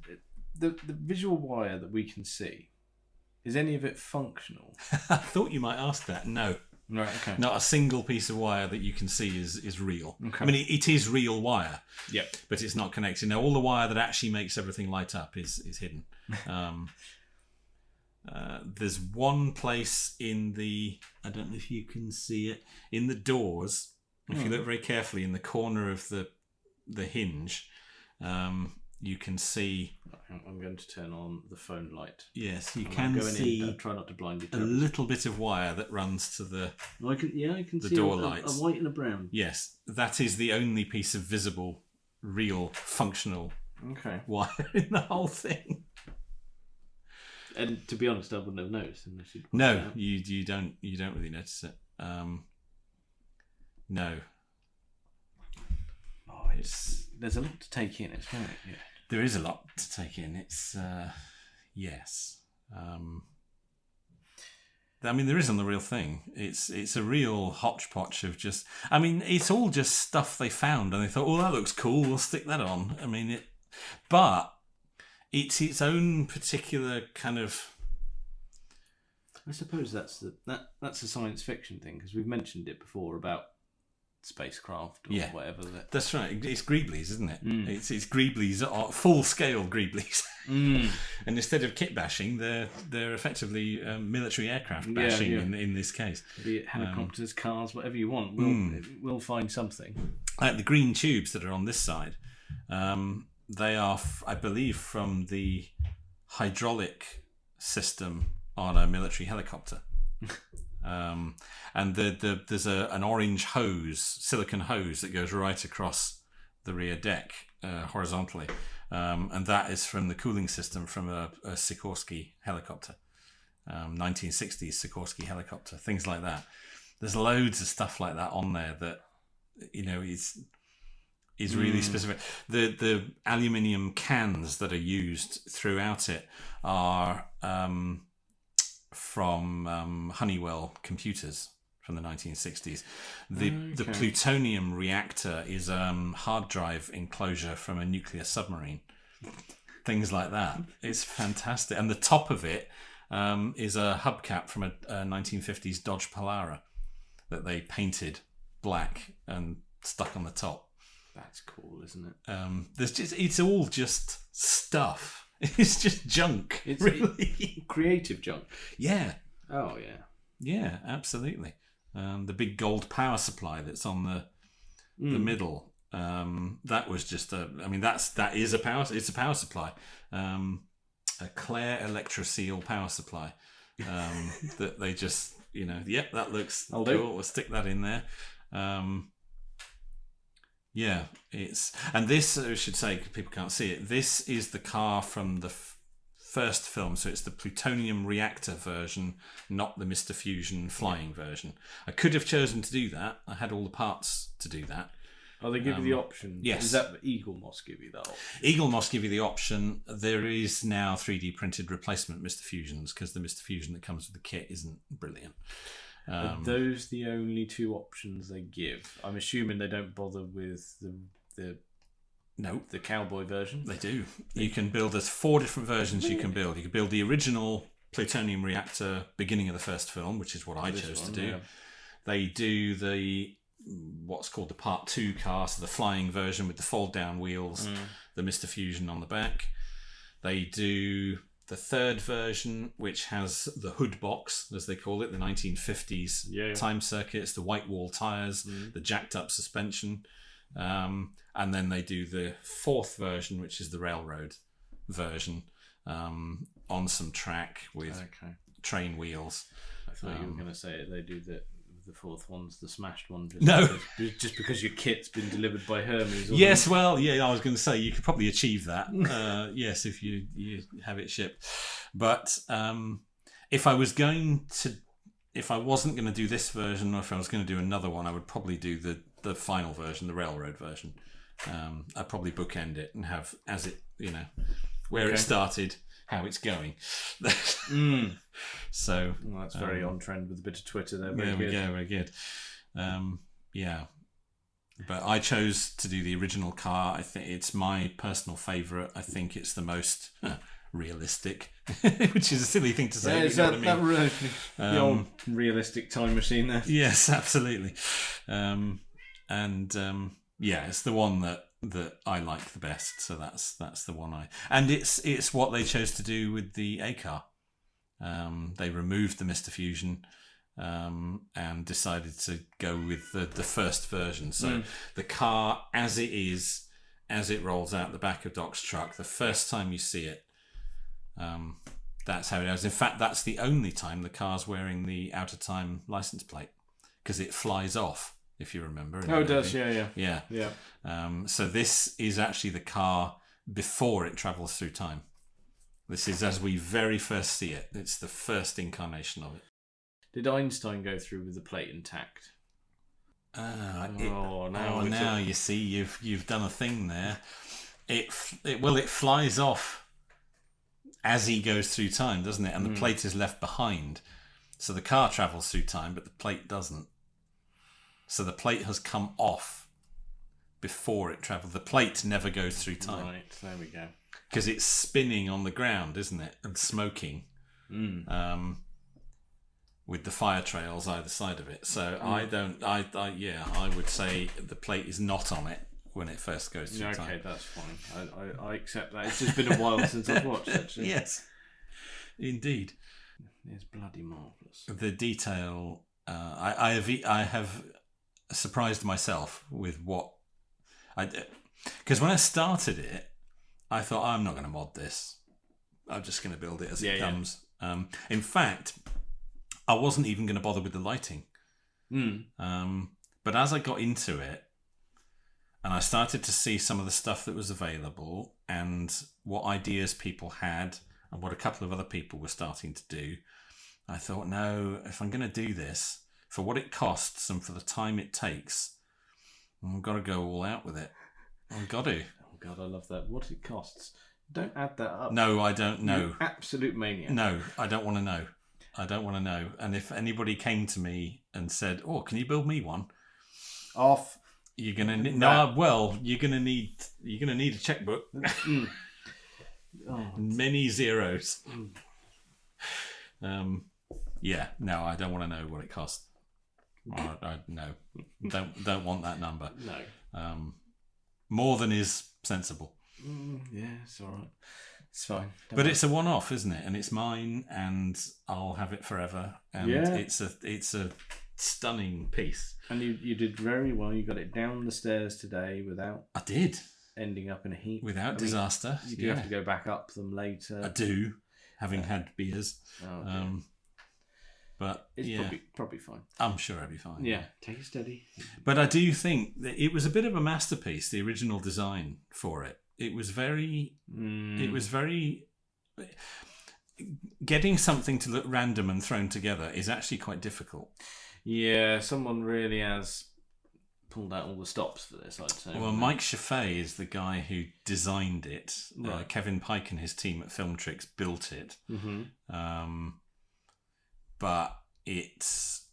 The visual wire that we can see, is any of it functional? I thought you might ask that. No. Right. Okay. Not a single piece of wire that you can see is real. Okay. I mean, it is real wire. Yep. But it's not connected. Now, all the wire that actually makes everything light up is hidden. There's one place in the... I don't know if you can see it. In the doors, if you look very carefully, in the corner of the hinge, you can see... I'm going to turn on the phone light. Yes, you can see try not to blind you. a little bit of wire that runs to the I can the see door a lights. white and a brown. Yes, that is the only piece of visible, real, functional wire in the whole thing. And to be honest, I wouldn't have noticed unless you'd... No, you don't really notice it. No. Oh, there's a lot to take in. It's very good. There is a lot to take in. It's yes. I mean, there isn't the real thing. It's a real hodgepodge of just... I mean, it's all just stuff they found and they thought, oh, that looks cool, we'll stick that on. I mean, but it's its own particular kind of... I suppose that's a science fiction thing, because we've mentioned it before about spacecraft or whatever. That's right. It's Greeblies, isn't it? It's Greeblies, full-scale Greeblies. And instead of kit bashing, they're effectively military aircraft bashing in this case. Be it helicopters, cars, whatever you want. We'll find something. Like the green tubes that are on this side, they are, I believe, from the hydraulic system on a military helicopter. And there's an orange hose, silicon hose, that goes right across the rear deck horizontally, and that is from the cooling system from a Sikorsky helicopter, 1960s Sikorsky helicopter, things like that. There's loads of stuff like that on there that is really specific. The aluminium cans that are used throughout it are from Honeywell computers from the 1960s. The plutonium reactor is hard drive enclosure from a nuclear submarine. Things like that. It's fantastic. And the top of it is a hubcap from a 1950s Dodge Polara that they painted black and stuck on the top. That's cool, isn't it? It's all just stuff. It's just junk. It's really creative junk. Yeah. Oh yeah. Yeah, absolutely. The big gold power supply that's on the middle. That was just that is a power. It's a power supply. A Claire Electroseal power supply. That they just that looks cool. We'll stick that in there. Yeah, and this, I should say, because people can't see it, this is the car from the first film, so it's the plutonium reactor version, not the Mr. Fusion flying version. I could have chosen to do that. I had all the parts to do that. Oh, they give you the option? Yes. Does that Eagle Moss give you that option? Eagle Moss give you the option. There is now 3D printed replacement Mr. Fusions, because the Mr. Fusion that comes with the kit isn't brilliant. Are those the only two options they give? I'm assuming they don't bother with the cowboy version. They do. You can build. There's 4 different versions you can build. You can build the original plutonium reactor beginning of the first film, which is what I chose to do. Yeah. They do what's called the Part 2 car, so the flying version with the fold down wheels, the Mr. Fusion on the back. They do the third version, which has the hood box, as they call it, the 1950s time circuits, the white wall tyres, the jacked up suspension. And then they do the 4th version, which is the railroad version, on some track with train wheels. I thought you were going to say they do the 4th one's the smashed one. Just because your kit's been delivered by Hermes. Yes, well, I was going to say you could probably achieve that. Yes, if you have it shipped. But if I wasn't going to do this version, or if I was going to do another one, I would probably do the final version, the railroad version. I'd probably bookend it and have as it, where it started, how it's going. So that's very on trend with a bit of Twitter there. There we go, very good. But I chose to do the original car. I think it's my personal favourite. I think it's the most realistic, which is a silly thing to say. Yeah, you know what I mean? The old realistic time machine there. Yes, absolutely. Yeah, it's the one that I like the best. So that's the one and it's what they chose to do with the A car. They removed the Mr. Fusion and decided to go with the first version. So the car as it is, as it rolls out the back of Doc's truck, the first time you see it, that's how it is. In fact, that's the only time the car's wearing the out of time license plate, because it flies off, if you remember. Oh, it does, yeah. So this is actually the car before it travels through time. This is as we very first see it. It's the first incarnation of it. Did Einstein go through with the plate intact? Now you see you've done a thing there. It flies off as he goes through time, doesn't it? And the plate is left behind. So the car travels through time, but the plate doesn't. So the plate has come off before it travels. The plate never goes through time. Right, there we go. Because it's spinning on the ground, isn't it? And smoking. With the fire trails either side of it. So I would say the plate is not on it when it first goes through time. Okay, that's fine. I accept that. It's just been a while since I've watched it, actually. Yes, indeed. It's bloody marvellous. The detail, I have surprised myself with what I did. Because when I started it, I thought, I'm not going to mod this. I'm just going to build it as it comes. In fact, I wasn't even going to bother with the lighting. But as I got into it, and I started to see some of the stuff that was available and what ideas people had and what a couple of other people were starting to do, I thought, no, if I'm going to do this, for what it costs and for the time it takes, I've got to go all out with it. I've got to. Oh, God, I love that. What it costs. Don't add that up. No, I don't know. You absolute maniac. No, I don't want to know. I don't want to know. And if anybody came to me and said, "Oh, can you build me one?" Off. You're gonna need a checkbook. Many zeros. Yeah, no, I don't want to know what it costs. No, don't want that number. No. More than is sensible. Yeah, it's all right. It's fine. But it's a one-off, isn't it? And it's mine, and I'll have it forever. And it's a stunning piece. And you did very well. You got it down the stairs today without. I did. Ending up in a heap. Without disaster. You do have to go back up them later. I do, having had beers. Oh, but it's probably fine. I'm sure I'll be fine. Yeah, take it steady. But I do think that it was a bit of a masterpiece, the original design for it. It was very... Getting something to look random and thrown together is actually quite difficult. Yeah, someone really has pulled out all the stops for this, I'd say. Well, Mike Chaffee is the guy who designed it. Right. Kevin Pike and his team at Filmtrix built it. Mm-hmm. But it's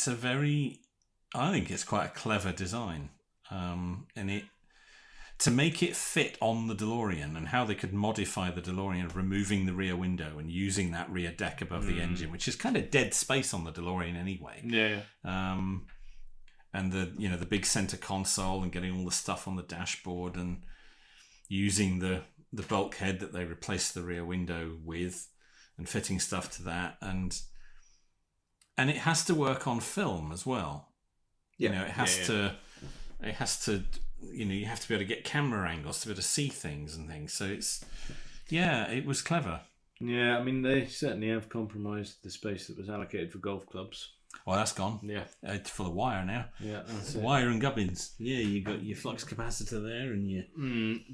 a very... I think it's quite a clever design. And it... To make it fit on the DeLorean and how they could modify the DeLorean, removing the rear window and using that rear deck above the engine, which is kind of dead space on the DeLorean anyway. Yeah. And the big center console and getting all the stuff on the dashboard and using the bulkhead that they replaced the rear window with and fitting stuff to that, and it has to work on film as well. Yeah. It has to. You have to be able to get camera angles to be able to see things and things. So it was clever. Yeah, I mean, they certainly have compromised the space that was allocated for golf clubs. Well, that's gone. Yeah. It's full of wire now. Yeah, that's it. Wire and gubbins. Yeah, you got your flux capacitor there and your...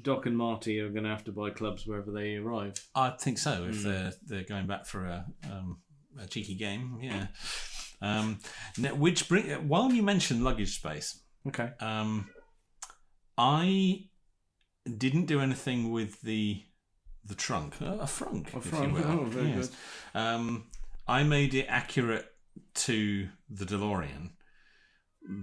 Doc and Marty are going to have to buy clubs wherever they arrive. I think so, if they're going back for a cheeky game, yeah. While you mentioned luggage space... Okay. I didn't do anything with the trunk. A frunk, if you will. Oh, very good. I made it accurate to the DeLorean,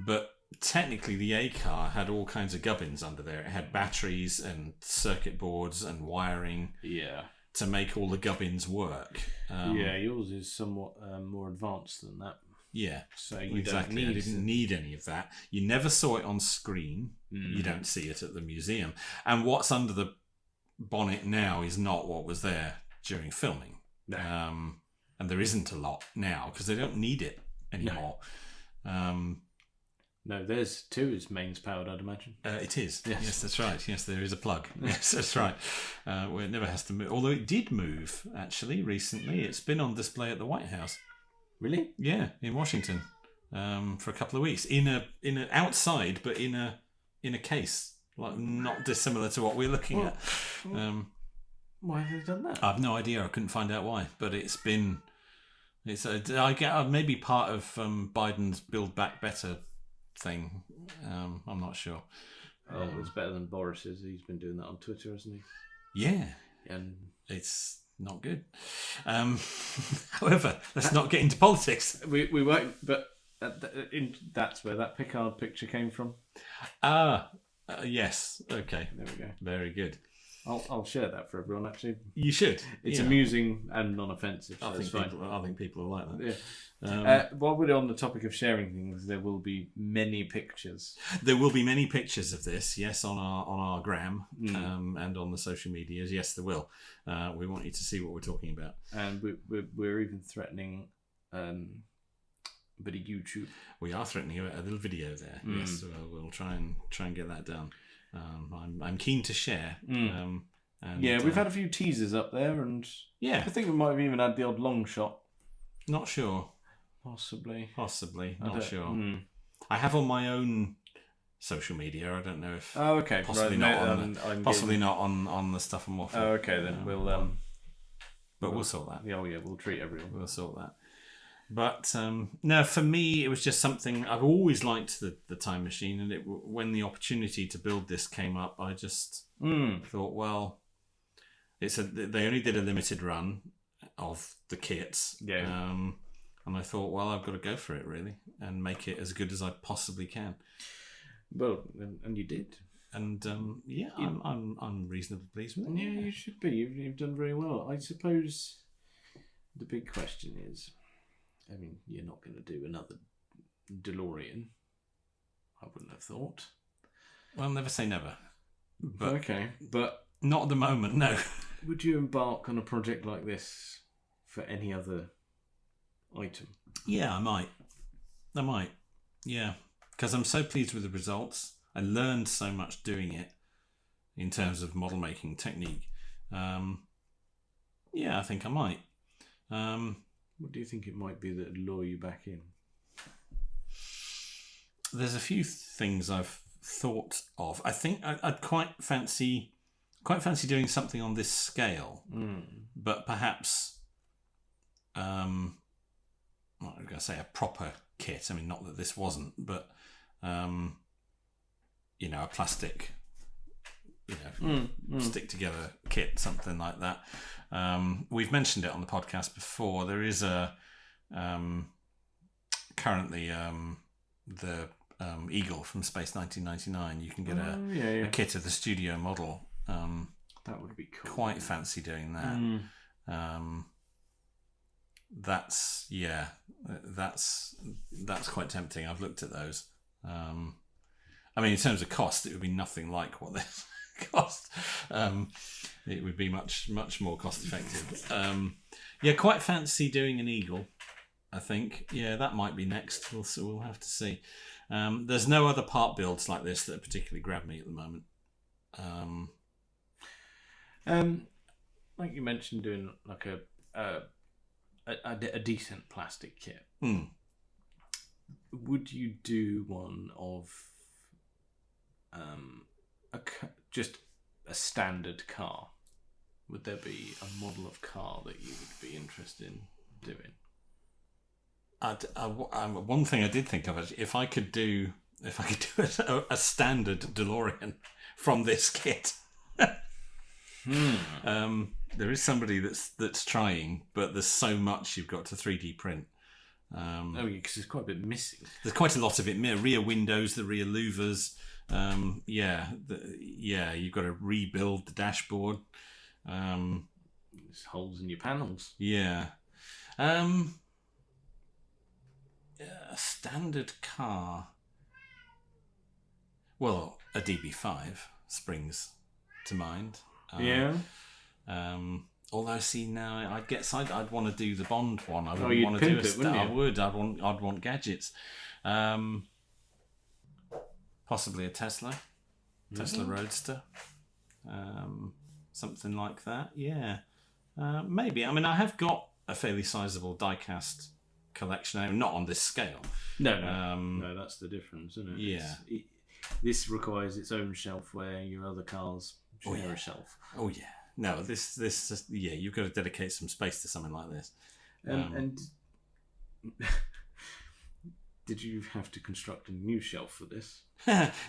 but technically the A car had all kinds of gubbins under there. It had batteries and circuit boards and wiring. Yeah. To make all the gubbins work. Yours is somewhat more advanced than that. Yeah, so you exactly. I didn't need any of that. You never saw it on screen. You don't see it at the museum. And what's under the bonnet now is not what was there during filming. No. And there isn't a lot now because they don't need it anymore. No, there's two is mains powered, I'd imagine. It is. Yes, that's right. Yes, there is a plug. Yes, that's right. Well, it never has to move. Although it did move, actually, recently. It's been on display at the White House. Really? Yeah, in Washington, for a couple of weeks. In a outside, but in a case, like not dissimilar to what we're looking at. Why have they done that? I have no idea. I couldn't find out why, but it's I get maybe part of Biden's Build Back Better thing. I'm not sure. It's better than Boris's. He's been doing that on Twitter, hasn't he? Yeah, and it's not good. However, let's not get into politics. We won't. But that's where that Picard picture came from. Yes. Okay. There we go. Very good. I'll share that for everyone. Actually, you should. It's amusing and non-offensive. So I think people will like that. Yeah. While we're on the topic of sharing things, there will be many pictures. There will be many pictures of this. Yes, on our gram and on the social medias. Yes, there will. We want you to see what we're talking about. And we're even threatening a bit of YouTube. We are threatening a little video there. Yes, so we'll try and get that done. I'm keen to share. And, we've had a few teasers up there, and I think we might have even had the odd long shot. Not sure. Possibly. Not sure. I have on my own social media. I don't know if. Oh, okay. Possibly not on the stuff on Waffle. Oh, okay. Then we'll sort that. Yeah, we'll treat everyone. We'll sort that. But no, for me, it was just something I've always liked the time machine, and when the opportunity to build this came up, I just thought, well, they only did a limited run of the kits, and I thought, well, I've got to go for it really and make it as good as I possibly can. Well, and you did, and I'm reasonably pleased with it. Yeah, you should be. You've done very well. I suppose the big question is. I mean, you're not going to do another DeLorean. I wouldn't have thought. Well, never say never. But, okay, but not at the moment, no. Would you embark on a project like this for any other item? Yeah, I might. Yeah, because I'm so pleased with the results. I learned so much doing it in terms of model making technique. Yeah, I think I might. What do you think it might be that would lure you back in? There's a few things I've thought of. I think I'd quite fancy doing something on this scale, but perhaps, I'm going to say a proper kit. I mean, not that this wasn't, but a plastic, stick together kit, something like that. We've mentioned it on the podcast before. There is currently the Eagle from Space 1999. You can get a kit of the studio model. That would be cool. Quite fancy doing that. That's quite tempting. I've looked at those. I mean, in terms of cost, it would be nothing like what this cost. It would be much more cost effective. Quite fancy doing an Eagle, I think. Yeah, that might be next. We'll have to see. There's no other part builds like this that particularly grab me at the moment. Like you mentioned, doing like a decent plastic kit. Would you do one of just a standard car? Would there be a model of car that you would be interested in doing? One thing I did think of is if I could do a standard DeLorean from this kit. There is somebody that's trying, but there's so much you've got to 3D print. Because there's quite a bit missing. There's quite a lot of it. Rear windows, the rear louvers. You've got to rebuild the dashboard. There's holes in your panels. Yeah. A standard car. Well, a DB5 springs to mind. Although, see, now I'd want to do the Bond one. I wouldn't want to do a star. I would. I'd want gadgets. Possibly a Tesla Roadster, something like that. Yeah, maybe. I mean, I have got a fairly sizable diecast collection. Not on this scale. No, that's the difference, isn't it? Yeah. This requires its own shelf where your other cars share a shelf. Oh yeah. No, this you've got to dedicate some space to something like this. And did you have to construct a new shelf for this?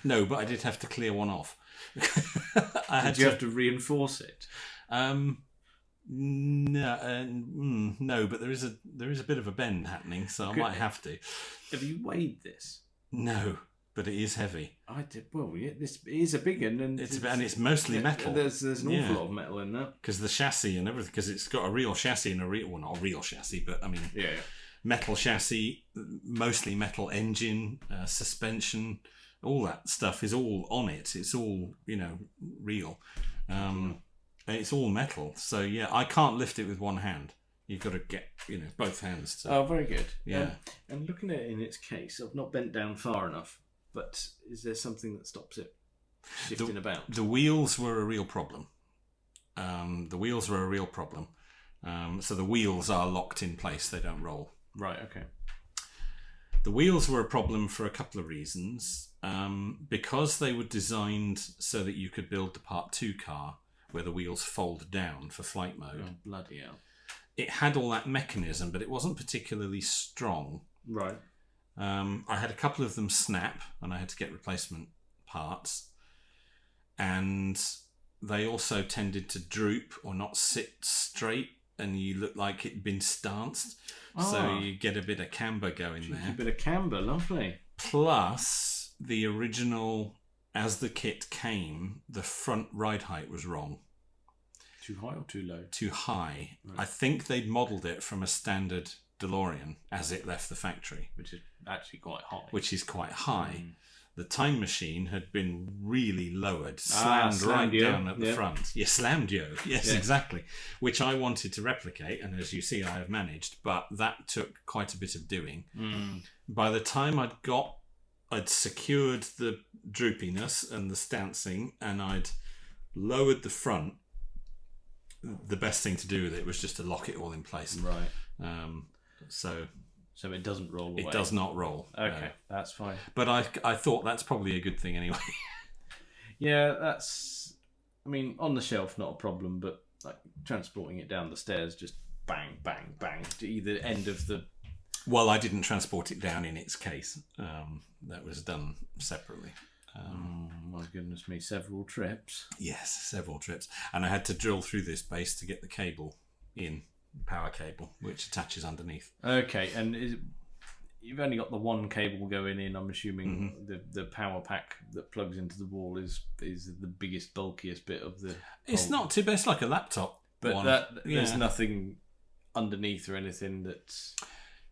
No, but I did have to clear one off. Did you have to reinforce it? No, but there is a bit of a bend happening, so I might have to. Have you weighed this? No, but it is heavy. I did. Well, yeah, this is a big one, and it's mostly metal. There's an awful lot of metal in that. Because the chassis and everything, because it's got a real chassis and not a real chassis, but I mean, metal chassis, mostly metal engine, suspension, all that stuff is all on it. It's all real. It's all metal, so yeah, I can't lift it with one hand. You've got to get both hands. Oh, very good. Yeah. And looking at it in its case, I've not bent down far enough. But is there something that stops it shifting about? The wheels were a real problem. So the wheels are locked in place; they don't roll. Right. Okay. The wheels were a problem for a couple of reasons. Because they were designed so that you could build the Part 2 car where the wheels fold down for flight mode. Oh, bloody hell. It had all that mechanism, but it wasn't particularly strong. Right. I had a couple of them snap, and I had to get replacement parts. And they also tended to droop or not sit straight, and you look like it'd been stanced. So you get a bit of camber going there. A bit of camber, lovely. Plus, the original, as the kit came, the front ride height was wrong. Too high or too low? Too high. Right. I think they'd modelled it from a standard Delorean as it left the factory. Which is actually quite high. The time machine had been really lowered, slammed right down at the front. Yeah, slammed you. Yes, exactly. Which I wanted to replicate, and as you see, I have managed, but that took quite a bit of doing. By the time I'd secured the droopiness and the stancing, and I'd lowered the front, the best thing to do with it was just to lock it all in place. Right. So it doesn't roll away. It does not roll. Okay, that's fine. But I thought that's probably a good thing anyway. Yeah, that's... I mean, on the shelf, not a problem, but like transporting it down the stairs, just bang, bang, bang, to either end of the... Well, I didn't transport it down in its case. That was done separately. My goodness me, several trips. Yes, several trips. And I had to drill through this base to get the cable in. Power cable, which attaches underneath. Okay, and you've only got the one cable going in. I'm assuming the power pack that plugs into the wall is the biggest, bulkiest bit of the. It's not too bad. It's like a laptop. But there's nothing underneath or anything that's.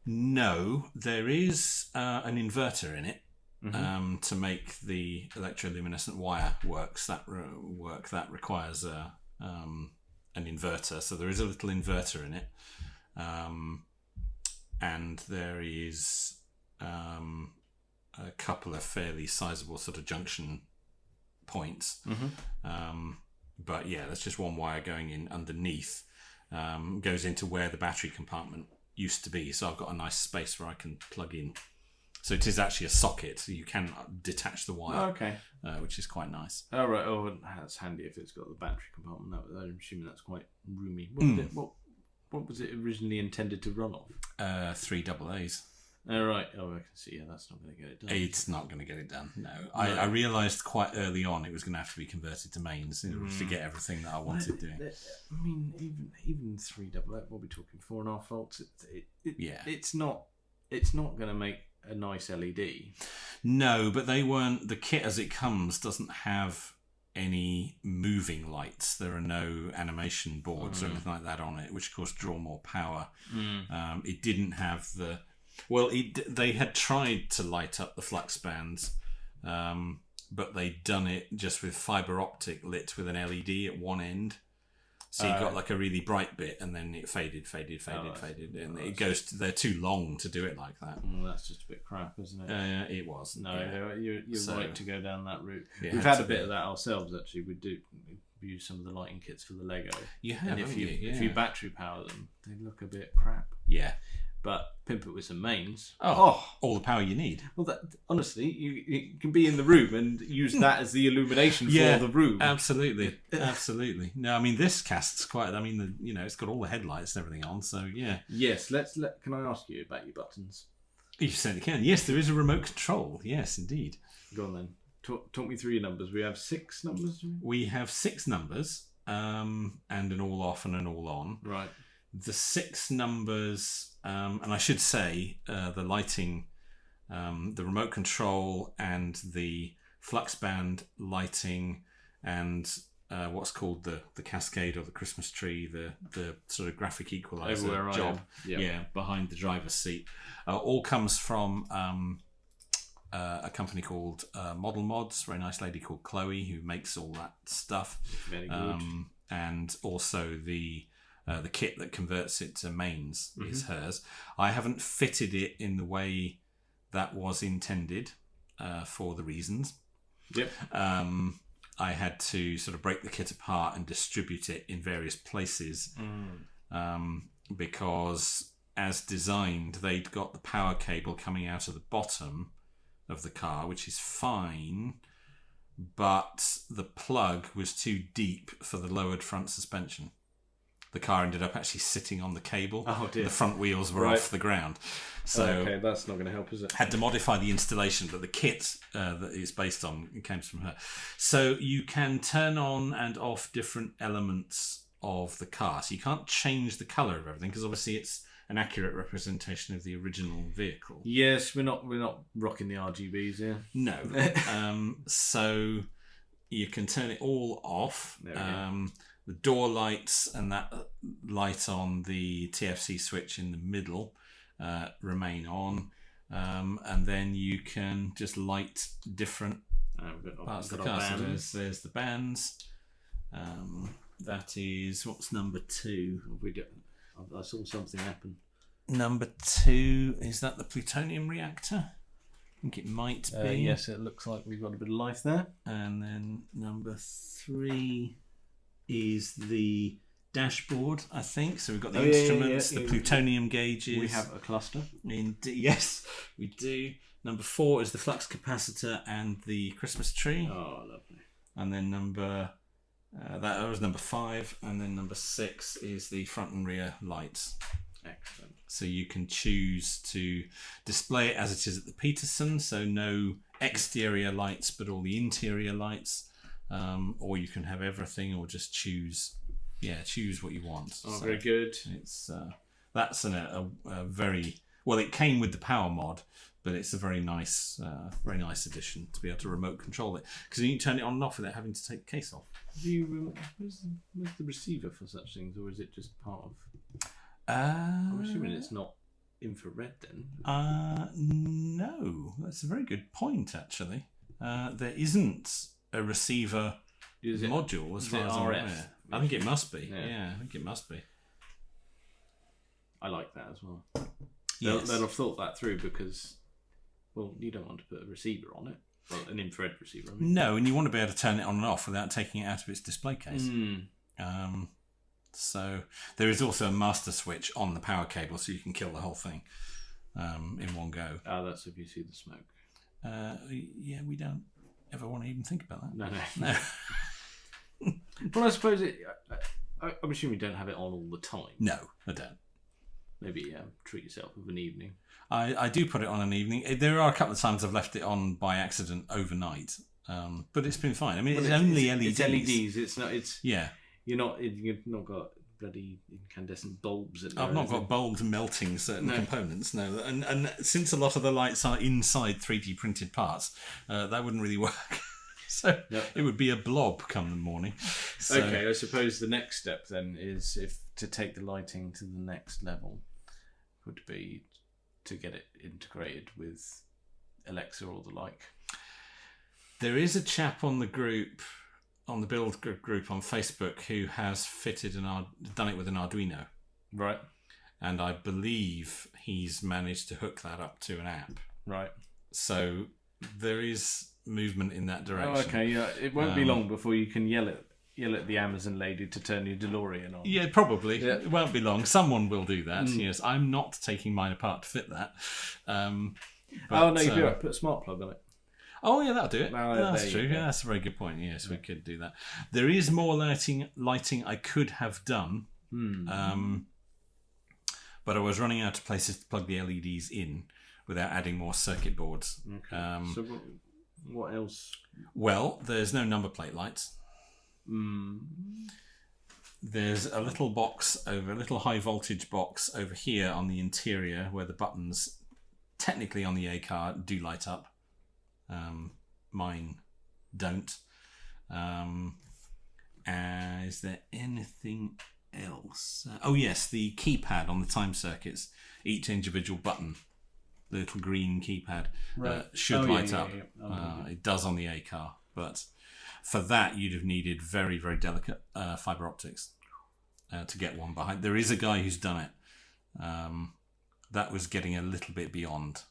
No, there is an inverter in it to make the electroluminescent wire works. That requires an inverter, so there is a little inverter in it, and there is a couple of fairly sizable sort of junction points. But yeah, that's just one wire going in underneath, goes into where the battery compartment used to be, so I've got a nice space where I can plug in. So it is actually a socket, so you can detach the wire, which is quite nice. Oh, right. Oh, that's handy if it's got the battery compartment. I'm assuming that's quite roomy. What was it originally intended to run off? 3 AA's. Oh, right. Oh, I can see. Yeah, that's not going to get it done. It's not going to get it done, no. I realised quite early on it was going to have to be converted to mains in order to get everything that I wanted doing. I mean, even 3 AA, what are we talking, 4.5 volts? It's not... it's not going to make a nice LED. No, but they weren't. The kit as it comes doesn't have any moving lights. There are no animation boards or anything like that on it, which of course draw more power. It didn't have the... Well, they had tried to light up the flux bands, but they'd done it just with fibre optic lit with an LED at one end. So you got like a really bright bit, and then it faded, and it goes. They're too long to do it like that. Well, that's just a bit crap, isn't it? It was. No, you're right to go down that route. We've had had a bit of that ourselves, actually. We use some of the lighting kits for the Lego. You have, and if you battery power them, they look a bit crap. Yeah. But pimp it with some mains. All the power you need. Well, honestly, you can be in the room and use that as the illumination for the room. Absolutely. No, I mean, this casts quite... I mean, it's got all the headlights and everything on, so yeah. Yes, can I ask you about your buttons? You certainly can. Yes, there is a remote control. Yes, indeed. Go on then. Talk me through your numbers. We have 6 numbers? We have 6 numbers, and an all off and an all on. Right. The 6 numbers, and I should say the lighting, the remote control and the flux band lighting and what's called the cascade or the Christmas tree, the sort of graphic equalizer job behind the driver's seat, all comes from a company called Model Mods, very nice lady called Chloe who makes all that stuff. Very good. And also the kit that converts it to mains is hers. I haven't fitted it in the way that was intended for the reasons. Yep. I had to sort of break the kit apart and distribute it in various places because as designed, they'd got the power cable coming out of the bottom of the car, which is fine, but the plug was too deep for the lowered front suspension. The car ended up actually sitting on the cable. Oh dear. The front wheels were off the ground. So okay, that's not going to help, is it? Had to modify the installation, but the kit that it's based on comes from her. So you can turn on and off different elements of the car. So you can't change the colour of everything because obviously it's an accurate representation of the original vehicle. Yes, we're not rocking the RGBs here. No. So you can turn it all off. The door lights and that light on the TFC switch in the middle remain on, and then you can just light different parts of the car. So there's the bands. That is, what's number 2? I saw something happen. Number 2, is that the plutonium reactor? I think it might be. Yes, it looks like we've got a bit of life there. And then number 3 is the dashboard, I think. So we've got the instruments, the plutonium gauges. We have a cluster. Yes, we do. Number 4 is the flux capacitor and the Christmas tree. Oh, lovely. And then that was number 5, and then number 6 is the front and rear lights. Excellent. So you can choose to display it as it is at the Peterson, so no exterior lights but all the interior lights. Or you can have everything, or just choose what you want. Oh, so very good. It's that's a very well. It came with the power mod, but it's a very nice addition to be able to remote control it because you can turn it on and off without having to take the case off. Where's the receiver for such things, or is it just part of? I'm assuming it's not infrared then. No, that's a very good point. Actually, there isn't a receiver module as far as I'm aware. I think it must be. Yeah, I think it must be. I like that as well. Yes. They'll have thought that through because, well, you don't want to put a receiver on it. Well, an infrared receiver. I mean. No, and you want to be able to turn it on and off without taking it out of its display case. So there is also a master switch on the power cable, so you can kill the whole thing in one go. Oh, that's if you see the smoke. Yeah, we don't ever want to even think about that. No. But I suppose I'm assuming you don't have it on all the time. No, I don't. Maybe treat yourself with an evening. I do put it on an evening. There are a couple of times I've left it on by accident overnight, but it's been fine. I mean, it's only LEDs. It's LEDs. It's not. It's yeah. You've not got bloody incandescent bulbs. In there, I've not got bulbs melting certain components, no. And since a lot of the lights are inside 3D printed parts, that wouldn't really work. So it would be a blob come the morning. So, okay, I suppose the next step then is to take the lighting to the next level would be to get it integrated with Alexa or the like. There is a chap on the group, on the build group on Facebook, who has done it with an Arduino. Right. And I believe he's managed to hook that up to an app. Right. So there is movement in that direction. Oh, okay. Yeah, it won't be long before you can yell at the Amazon lady to turn your DeLorean on. Yeah, probably. Yeah. It won't be long. Someone will do that. Yes, I'm not taking mine apart to fit that. But, you do. Put a smart plug on it. Oh, yeah, that'll do it. That's true. Yeah, that's a very good point. Yes, we could do that. There is more lighting I could have done, but I was running out of places to plug the LEDs in without adding more circuit boards. Okay. So what else? Well, there's no number plate lights. There's a little high voltage box over here on the interior where the buttons, technically on the A car, do light up. Mine don't. Is there anything else? Oh yes, the keypad on the time circuits. Each individual button, the little green keypad, should light up. Yeah. It does on the A car, but for that you'd have needed very, very delicate fibre optics to get one behind. There is a guy who's done it. That was getting a little bit beyond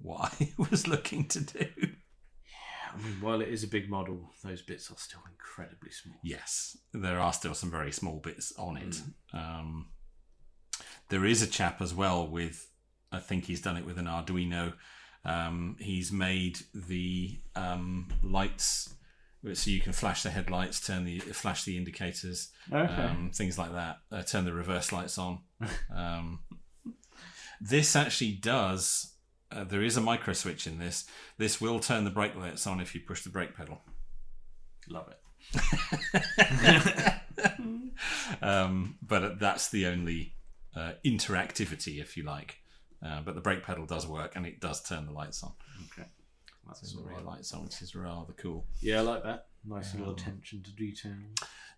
what I was looking to do. Yeah, I mean, while it is a big model, those bits are still incredibly small. Yes, there are still some very small bits on it. There is a chap as well with, I think he's done it with an Arduino. He's made the lights so you can flash the headlights, flash the indicators, things like that. Turn the reverse lights on. This actually does. There is a micro switch in this. This will turn the brake lights on if you push the brake pedal. Love it. But that's the only interactivity, if you like. But the brake pedal does work, and it does turn the lights on. Okay, that's the rear lights on, which is rather cool. Yeah, I like that. Nice little attention to detail.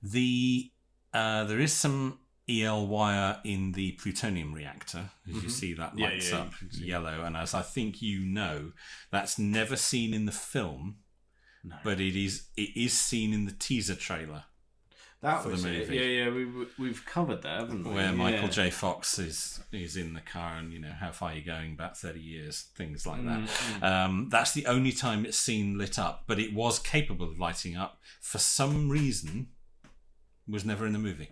There is some EL wire in the plutonium reactor. As you see, that lights up yellow, and as I think you know, that's never seen in the film, but it is seen in the teaser trailer. That was the movie. Yeah, we've covered that, haven't we? Where Michael J. Fox is in the car, and how far are you going? About 30 years, things like that. That's the only time it's seen lit up, but it was capable of lighting up. For some reason, was never in the movie.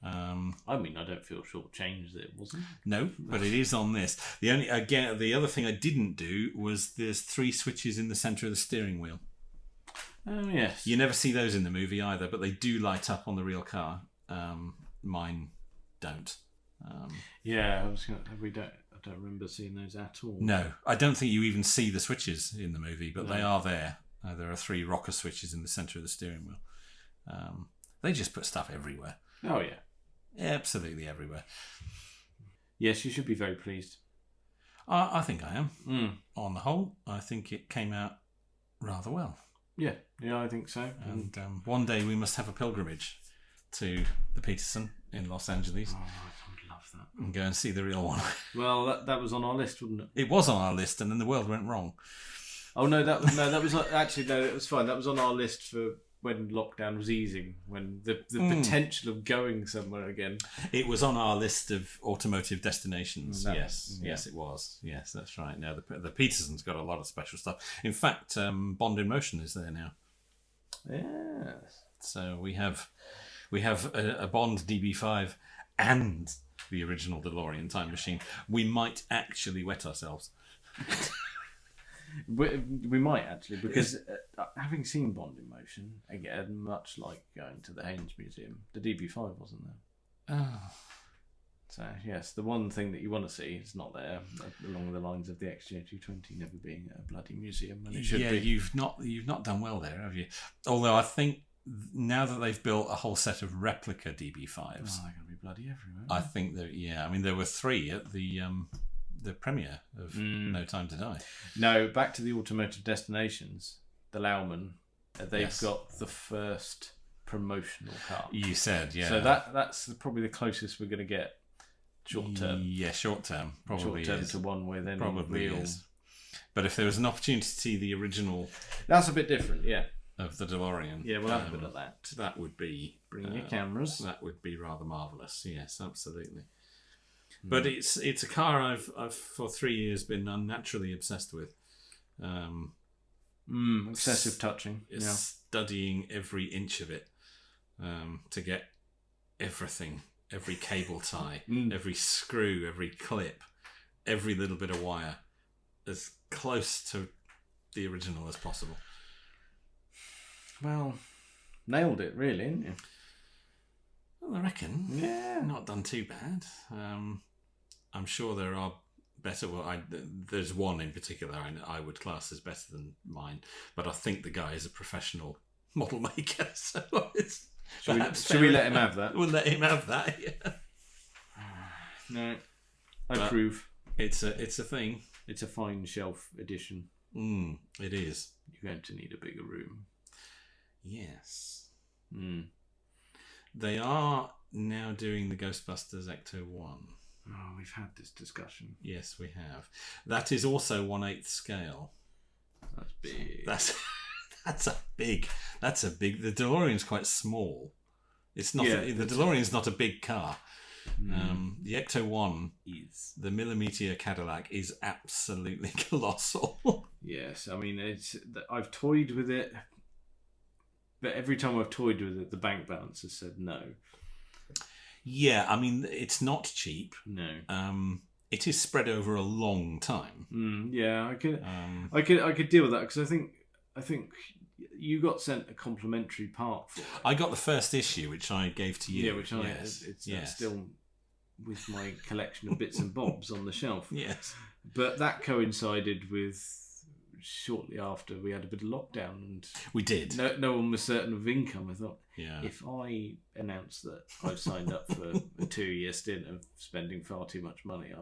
I mean, I don't feel shortchanged that it wasn't. No, but it is on this. The other thing I didn't do was there's 3 switches in the centre of the steering wheel. Oh yes. You never see those in the movie either, but they do light up on the real car. Mine don't. I don't remember seeing those at all. No, I don't think you even see the switches in the movie, but they are there. There are 3 rocker switches in the centre of the steering wheel. They just put stuff everywhere. Oh yeah. Absolutely everywhere. Yes, you should be very pleased. I think I am. On the whole, I think it came out rather well. Yeah, I think so. And one day we must have a pilgrimage to the Peterson in Los Angeles. Oh, I would love that. And go and see the real one. Well, that was on our list, wasn't it? It was on our list, and then the world went wrong. Oh no, that was actually no, it was fine. That was on our list for when lockdown was easing, when the potential of going somewhere again. It was on our list of automotive destinations. Yes, it was. Yes, that's right. Now the Peterson's got a lot of special stuff. In fact, Bond in Motion is there now. Yes. So we have a Bond DB5 and the original DeLorean time machine. We might actually wet ourselves. We might actually, because having seen Bond in Motion, again, much like going to the Haynes Museum, the DB5 wasn't there. Oh. So, yes, the one thing that you want to see is not there, along the lines of the XJ220 never being a bloody museum when it should be. You've not done well there, have you? Although I think now that they've built a whole set of replica DB5s, they're going to be bloody everywhere. I think that I mean there were 3 at the premiere of No Time to Die. No, back to the automotive destinations. The Lauman, they've got the first promotional car. You said, yeah. So that's probably the closest we're going to get short term. Yeah, short term probably short term is. to one with any Probably real. is. But if there was an opportunity to see the original, That's a bit different, yeah. Of the DeLorean, Yeah, we'll have a bit of that. That would be Bring your cameras. That would be rather marvelous. Yes, absolutely. But it's a car I've for 3 years been unnaturally obsessed with. Excessive touching. Studying every inch of it to get everything, every cable tie, every screw, every clip, every little bit of wire as close to the original as possible. Well, nailed it, really, didn't you? Well, I reckon. Yeah. Not done too bad. I'm sure there are better. Well, there's one in particular I would class as better than mine, but I think the guy is a professional model maker, so it's should we let him have that? We'll let him have that. Yeah. No, I approve. It's a thing. It's a fine shelf edition. It is. You're going to need a bigger room. Yes. They are now doing the Ghostbusters Ecto 1. Oh, we've had this discussion. Yes, we have. That is also 1/8 scale. That's big. That's a big. The DeLorean's quite small. It's not. Yeah, the DeLorean's not a big car. The Ecto 1 is. The millimeter Cadillac is absolutely colossal. Yes, I mean I've toyed with it, but every time I've toyed with it, the bank balance has said no. Yeah, I mean it's not cheap. No. It is spread over a long time. Yeah, I could deal with that because I think you got sent a complimentary part for it. I got the first issue, which I gave to you. Yeah, which it's still with my collection of bits and bobs on the shelf. Yes, but that coincided with shortly after we had a bit of lockdown, and we did. No one was certain of income. I thought, yeah, if I announce that I've signed up for a 2-year stint of spending far too much money,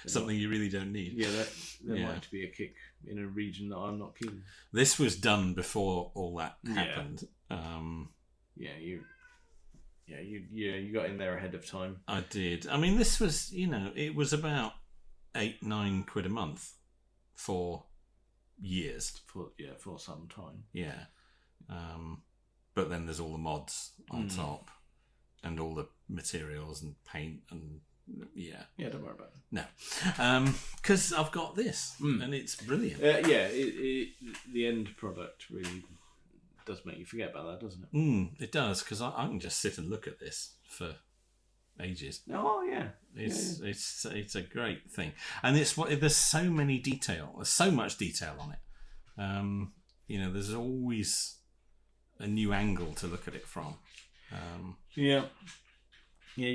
something you really don't need. Yeah, there might be a kick in a region that I'm not keen. This was done before all that happened. You got in there ahead of time. I did. I mean, this was, it was about 8-9 quid a month for years. For some time. Yeah. But then there's all the mods on top and all the materials and paint and yeah, don't worry about it. No, because I've got this and it's brilliant. The end product really does make you forget about that, doesn't it? It does, because I can just sit and look at this for ages. Oh yeah, it's a great thing, and there's so many there's so much detail on it. There's always a new angle to look at it from. You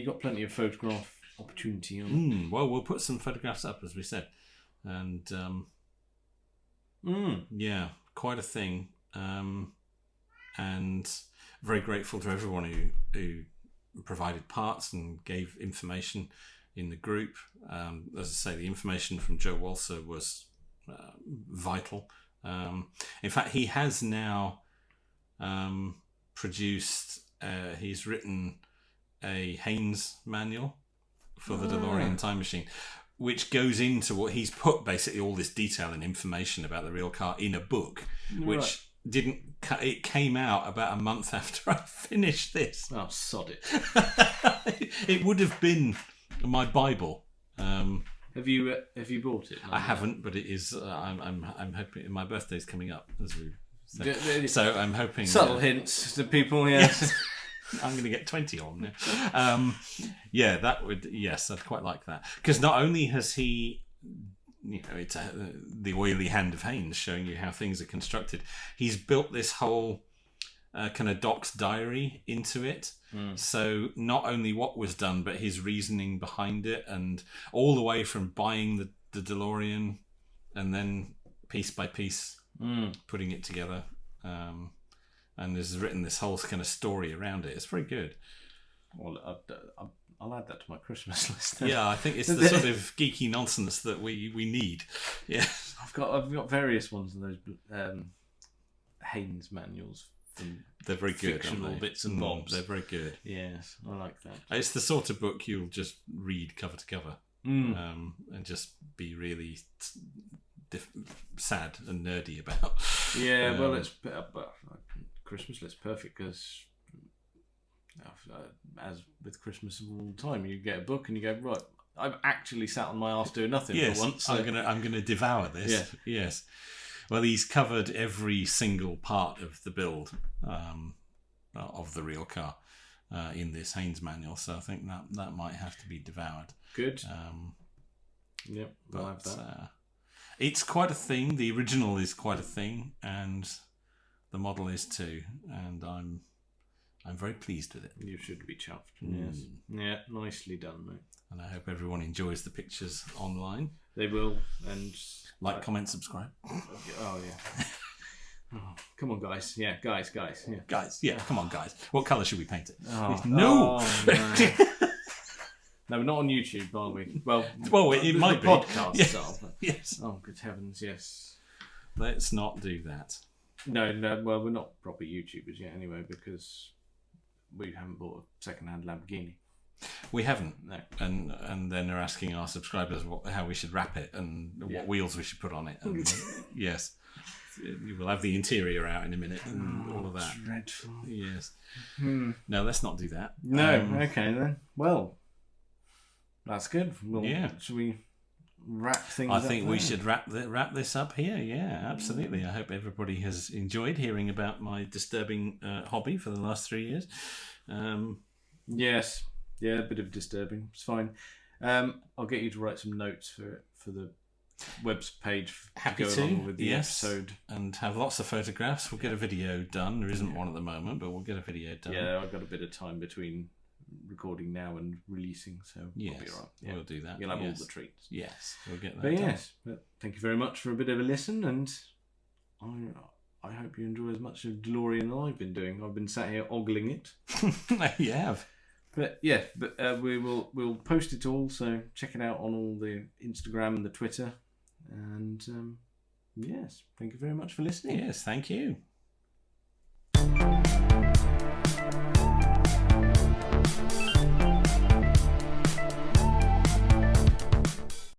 got plenty of photograph opportunity on it. Well, we'll put some photographs up, as we said, and yeah, quite a thing, and very grateful to everyone who provided parts and gave information in the group. As I say, the information from Joe Walser was vital. In fact, he has now produced, he's written a Haynes manual for the DeLorean time machine, which goes into what he's put basically all this detail and information about the real car in a book, which it came out about a month after I finished this. Oh, sod it. It would have been my Bible. Have you bought it? I haven't, but it is. I'm hoping my birthday's coming up, as we said. So I'm hoping subtle hints to people. Yes. I'm going to get 20 on now. That would, yes, I'd quite like that. Because not only has he, it's the oily hand of Haynes showing you how things are constructed, he's built this whole kind of doc's diary into it. So not only what was done, but his reasoning behind it, and all the way from buying the DeLorean and then piece by piece putting it together. and has written this whole kind of story around it. It's very good. Well, I'll add that to my Christmas list. Then. Yeah, I think it's the sort of geeky nonsense that we need. Yeah, I've got various ones of those Haynes manuals. They're very good. Fictional bits and bobs. They're very good. Yes, I like that. It's the sort of book you'll just read cover to cover, and just be really sad and nerdy about. Yeah, well, it's Christmas list perfect because, as with Christmas all the time, you get a book and you go, right, I've actually sat on my arse doing nothing for once. So. I'm gonna devour this. Yeah. Yes. Well, he's covered every single part of the build of the real car in this Haynes manual, so I think that might have to be devoured. Good. Yep, I'll have that. It's quite a thing. The original is quite a thing, and the model is too. And I'm very pleased with it. You should be chuffed. Yes. Yeah, nicely done, mate. And I hope everyone enjoys the pictures online. They will, and like, comment, subscribe. Oh yeah. Oh, come on, guys. Yeah, guys. Yeah. Guys, yeah, come on, guys. What colour should we paint it? Oh, no. No, we're not on YouTube, are we? Well, it might be. Podcasts are. But... Yes. Oh, good heavens, yes. Let's not do that. No. Well, we're not proper YouTubers yet, anyway, because we haven't bought a second-hand Lamborghini. We haven't. No. And then they're asking our subscribers how we should wrap it and what wheels we should put on it. And yes. We'll have the interior out in a minute and all of that. Dreadful. Yes. No, let's not do that. No. Okay, then. Well, that's good. Should we wrap things up? I think we should wrap this up here. Yeah, absolutely. I hope everybody has enjoyed hearing about my disturbing hobby for the last 3 years. Yes. Yeah, a bit of disturbing. It's fine. I'll get you to write some notes for the web's page Happy to go along with the episode. And have lots of photographs. We'll get a video done. There isn't one at the moment, but we'll get a video done. Yeah, I've got a bit of time between recording now and releasing, so yes, I'll be all right. Yeah. We'll do that. You'll have all the treats. Yes, we'll get that but done. But thank you very much for a bit of a listen, and I hope you enjoy as much of Delorean as I've been doing. I've been sat here ogling it. You have. But we'll post it all, so check it out on all the Instagram and the Twitter. And yes, thank you very much for listening. Yes, thank you.